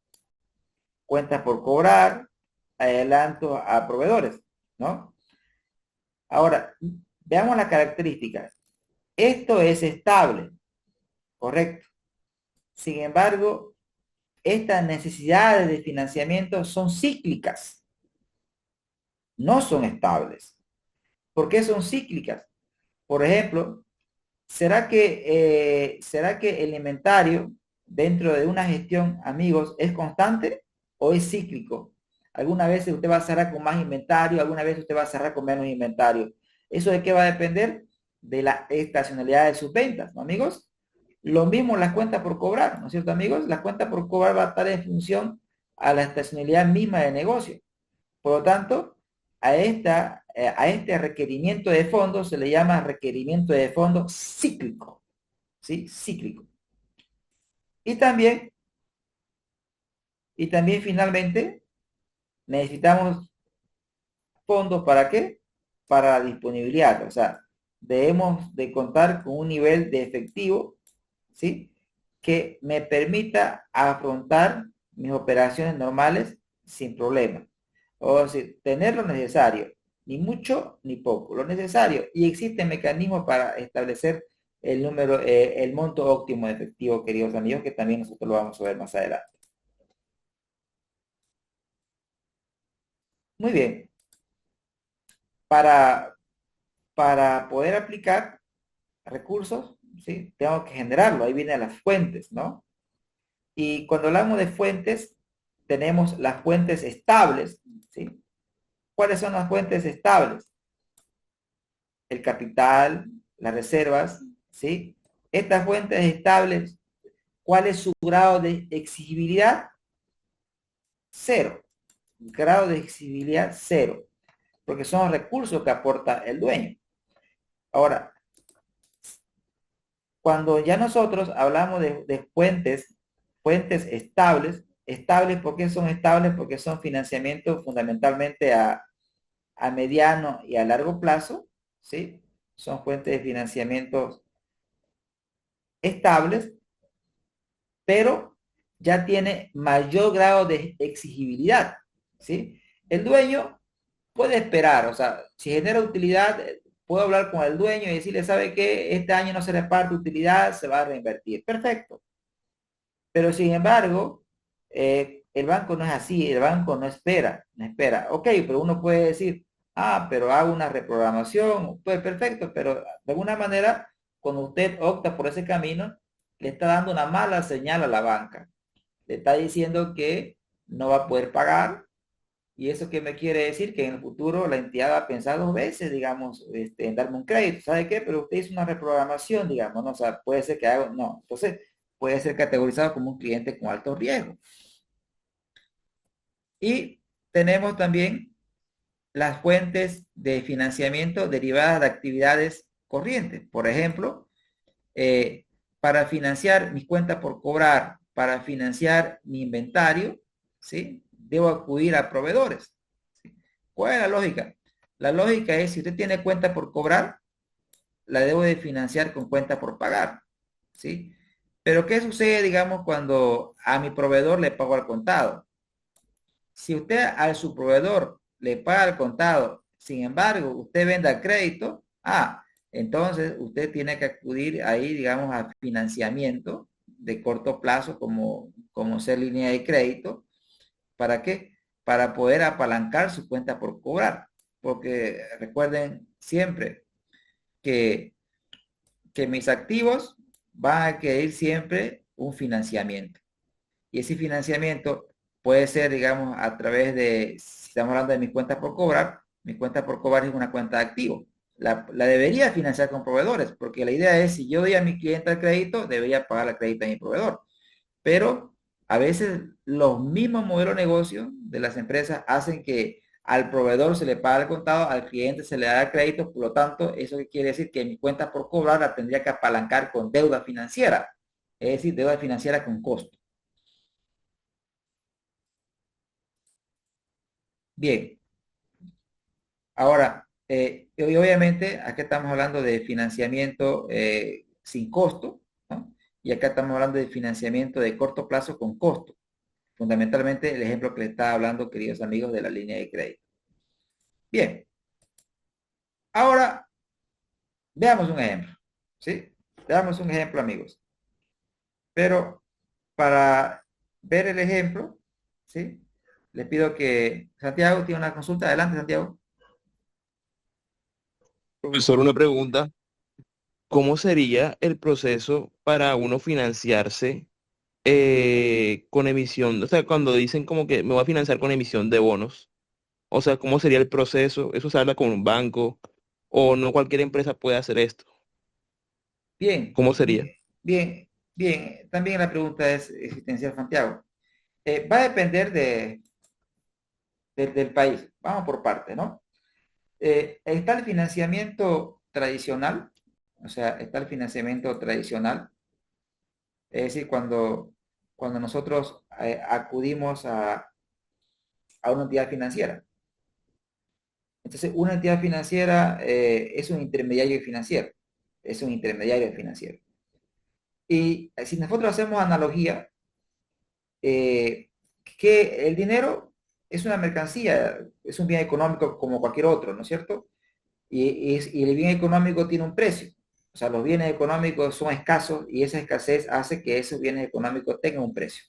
cuentas por cobrar, adelanto a proveedores, ¿no? Ahora, veamos las características. Esto es estable, correcto. Sin embargo, estas necesidades de financiamiento son cíclicas, no son estables. ¿Por qué son cíclicas? Por ejemplo, ¿será que el inventario dentro de una gestión, amigos, es constante o es cíclico? Alguna vez usted va a cerrar con más inventario, alguna vez usted va a cerrar con menos inventario. ¿Eso de qué va a depender? De la estacionalidad de sus ventas, ¿no, amigos? Lo mismo las cuentas por cobrar, ¿no es cierto, amigos? La cuenta por cobrar va a estar en función a la estacionalidad misma del negocio. Por lo tanto, a este requerimiento de fondos se le llama requerimiento de fondos cíclico, ¿sí? Cíclico. Y también finalmente necesitamos fondos ¿para qué? Para la disponibilidad, o sea, debemos de contar con un nivel de efectivo, ¿sí? Que me permita afrontar mis operaciones normales sin problema. O decir, tener lo necesario, ni mucho ni poco, lo necesario. Y existen mecanismos para establecer el monto óptimo de efectivo, queridos amigos, que también nosotros lo vamos a ver más adelante. Muy bien. Para poder aplicar recursos, ¿sí? Tengo que generarlo. Ahí vienen las fuentes, ¿no? Y cuando hablamos de fuentes, tenemos las fuentes estables, ¿sí? ¿Cuáles son las fuentes estables? El capital, las reservas, ¿sí? Estas fuentes estables, ¿cuál es su grado de exigibilidad? Cero. Grado de exigibilidad cero, porque son los recursos que aporta el dueño. Ahora, cuando ya nosotros hablamos de fuentes estables, ¿por qué son estables? Porque son financiamientos fundamentalmente a mediano y a largo plazo, ¿sí? Son fuentes de financiamiento estables, pero ya tiene mayor grado de exigibilidad, ¿sí? El dueño puede esperar, o sea, si genera utilidad, puedo hablar con el dueño y decirle, ¿sabe qué? Este año no se reparte utilidad, se va a reinvertir. Perfecto. Pero sin embargo, el banco no es así, el banco no espera, no espera. Ok, pero uno puede decir, pero hago una reprogramación, pues perfecto, pero de alguna manera, cuando usted opta por ese camino, le está dando una mala señal a la banca. Le está diciendo que no va a poder pagar. ¿Y eso qué me quiere decir? Que en el futuro la entidad va a pensar dos veces, digamos, en darme un crédito. ¿Sabe qué? Pero usted hizo una reprogramación, digamos, ¿no? O sea, puede ser que haga, no. Entonces, puede ser categorizado como un cliente con alto riesgo. Y tenemos también las fuentes de financiamiento derivadas de actividades corrientes. Por ejemplo, para financiar mis cuentas por cobrar, para financiar mi inventario, ¿sí? Debo acudir a proveedores. ¿Sí? ¿Cuál es la lógica? La lógica es, si usted tiene cuenta por cobrar, la debo de financiar con cuenta por pagar, ¿sí? Pero ¿qué sucede, digamos, cuando a mi proveedor le pago al contado? Si usted a su proveedor le paga al contado, sin embargo, usted vende a crédito, entonces usted tiene que acudir ahí, digamos, a financiamiento de corto plazo como ser línea de crédito. ¿Para qué? Para poder apalancar su cuenta por cobrar. Porque recuerden siempre que, que mis activos van a querer siempre un financiamiento. Y ese financiamiento puede ser, digamos, a través de, si estamos hablando de mi cuenta por cobrar, mi cuenta por cobrar es una cuenta de activo. La debería financiar con proveedores, porque la idea es, si yo doy a mi cliente el crédito, debería pagar el crédito a mi proveedor. Pero a veces los mismos modelos de negocio de las empresas hacen que al proveedor se le paga el contado, al cliente se le da el crédito, por lo tanto, eso quiere decir que mi cuenta por cobrar la tendría que apalancar con deuda financiera, es decir, deuda financiera con costo. Bien, ahora, y obviamente acá estamos hablando de financiamiento sin costo, ¿no? Y acá estamos hablando de financiamiento de corto plazo con costo. Fundamentalmente el ejemplo que les estaba hablando, queridos amigos, de la línea de crédito. Bien, ahora veamos un ejemplo, ¿sí? Veamos un ejemplo, amigos. Pero para ver el ejemplo, ¿sí? Les pido que Santiago tiene una consulta. Adelante, Santiago. Profesor, una pregunta. ¿Cómo sería el proceso para uno financiarse con emisión? O sea, cuando dicen como que me voy a financiar con emisión de bonos, o sea, ¿cómo sería el proceso? ¿Eso se habla con un banco o no cualquier empresa puede hacer esto? Bien, ¿Cómo sería? bien, bien. También la pregunta es existencial, Santiago. Va a depender del país. Vamos por parte, ¿no? Está el financiamiento tradicional, o sea, está el financiamiento tradicional, es decir, cuando nosotros acudimos a una entidad financiera. Entonces, una entidad financiera es un intermediario financiero, es un intermediario financiero. Y si nosotros hacemos analogía, eh, que el dinero es una mercancía, es un bien económico como cualquier otro, ¿no es cierto? Y el bien económico tiene un precio. O sea, los bienes económicos son escasos y esa escasez hace que esos bienes económicos tengan un precio.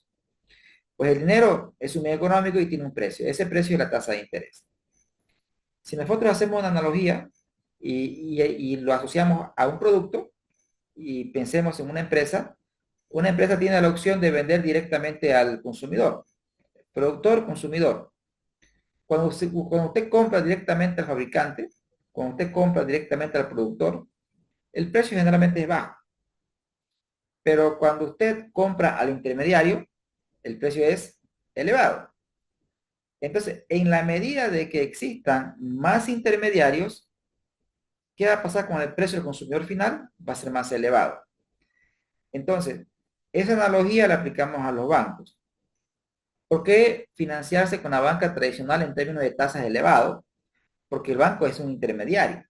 Pues el dinero es un bien económico y tiene un precio. Ese precio es la tasa de interés. Si nosotros hacemos una analogía y lo asociamos a un producto y pensemos en una empresa tiene la opción de vender directamente al consumidor. Productor, consumidor. Cuando usted compra directamente al fabricante, cuando usted compra directamente al productor, el precio generalmente es bajo. Pero cuando usted compra al intermediario, el precio es elevado. Entonces, en la medida de que existan más intermediarios, ¿qué va a pasar con el precio del consumidor final? Va a ser más elevado. Entonces, esa analogía la aplicamos a los bancos. ¿Por qué financiarse con la banca tradicional en términos de tasas elevados? Porque el banco es un intermediario.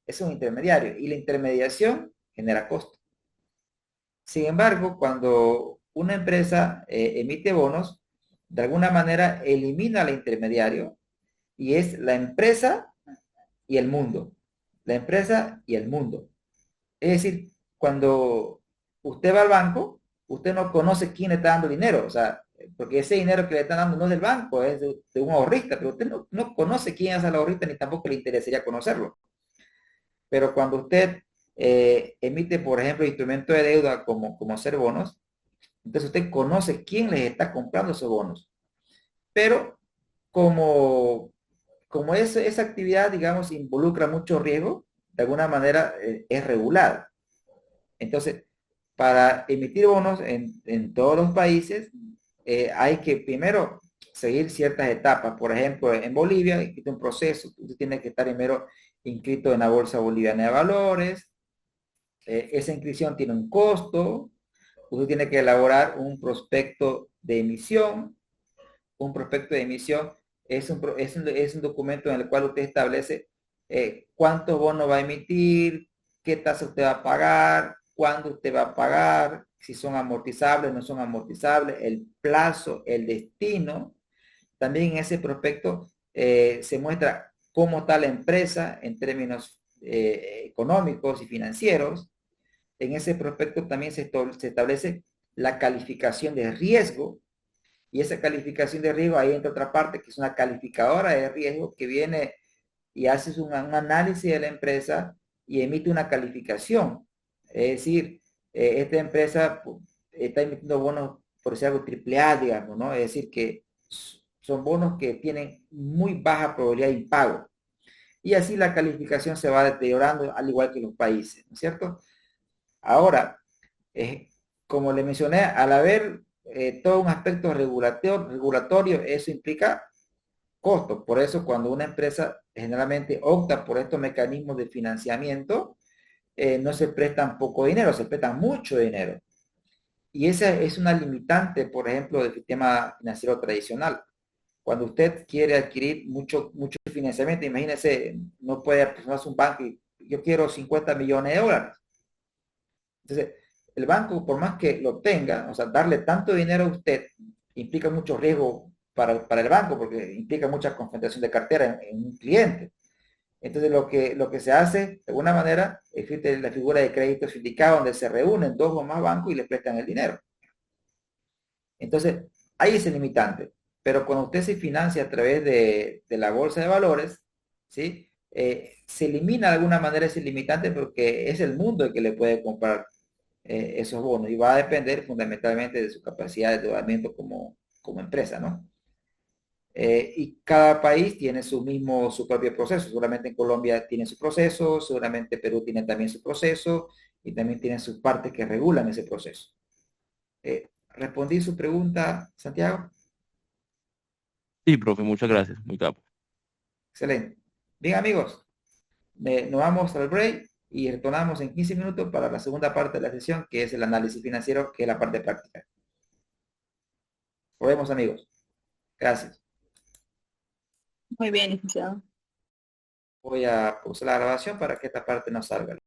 Es un intermediario y la intermediación genera costo. Sin embargo, cuando una empresa emite bonos, de alguna manera elimina al intermediario y es la empresa y el mundo. La empresa y el mundo. Es decir, cuando usted va al banco, usted no conoce quién le está dando dinero, o sea, porque ese dinero que le están dando no es del banco, es de un ahorrista, pero usted no conoce quién es el ahorrista ni tampoco le interesaría conocerlo. Pero cuando usted emite, por ejemplo, instrumento de deuda como hacer bonos, entonces usted conoce quién les está comprando esos bonos. Pero como esa actividad, digamos, involucra mucho riesgo, de alguna manera es regulada. Entonces, para emitir bonos en todos los países, hay que primero seguir ciertas etapas. Por ejemplo, en Bolivia existe un proceso, usted tiene que estar primero inscrito en la Bolsa Boliviana de Valores, esa inscripción tiene un costo, usted tiene que elaborar un prospecto de emisión. Un prospecto de emisión es un documento en el cual usted establece cuántos bonos va a emitir, qué tasa usted va a pagar, cuándo usted va a pagar, si son amortizables, no son amortizables, el plazo, el destino. También en ese prospecto se muestra cómo está la empresa en términos económicos y financieros. En ese prospecto también se establece la calificación de riesgo, y esa calificación de riesgo, ahí entra otra parte, que es una calificadora de riesgo que viene y hace un análisis de la empresa y emite una calificación. Es decir, esta empresa está emitiendo bonos, por decir algo, triple A, digamos, ¿no? Es decir, que son bonos que tienen muy baja probabilidad de impago. Y así la calificación se va deteriorando, al igual que los países, ¿no es cierto? Ahora, como le mencioné, al haber todo un aspecto regulatorio, eso implica costos. Por eso, cuando una empresa generalmente opta por estos mecanismos de financiamiento, no se prestan poco dinero, se prestan mucho dinero. Y esa es una limitante, por ejemplo, del sistema financiero tradicional. Cuando usted quiere adquirir mucho financiamiento, imagínese, no puede aproximarse un banco y yo quiero 50 millones de dólares. Entonces, el banco, por más que lo tenga, o sea, darle tanto dinero a usted implica mucho riesgo para el banco, porque implica mucha concentración de cartera en un cliente. Entonces, lo que se hace, de alguna manera, existe la figura de crédito sindicado, donde se reúnen dos o más bancos y le prestan el dinero. Entonces, hay ese limitante. Pero cuando usted se financia a través de la bolsa de valores, ¿sí? Se elimina de alguna manera ese limitante porque es el mundo el que le puede comprar esos bonos y va a depender fundamentalmente de su capacidad de endeudamiento como empresa, ¿no? Y cada país tiene su propio proceso. Seguramente en Colombia tiene su proceso, seguramente Perú tiene también su proceso y también tiene sus partes que regulan ese proceso. ¿Respondí su pregunta, Santiago? Sí, profe, muchas gracias, muy capo. Excelente. Bien, amigos, nos vamos al break y retornamos en 15 minutos para la segunda parte de la sesión, que es el análisis financiero, que es la parte práctica. Nos vemos, amigos. Gracias. Muy bien, licenciado. Voy a pausar la grabación para que esta parte no salga.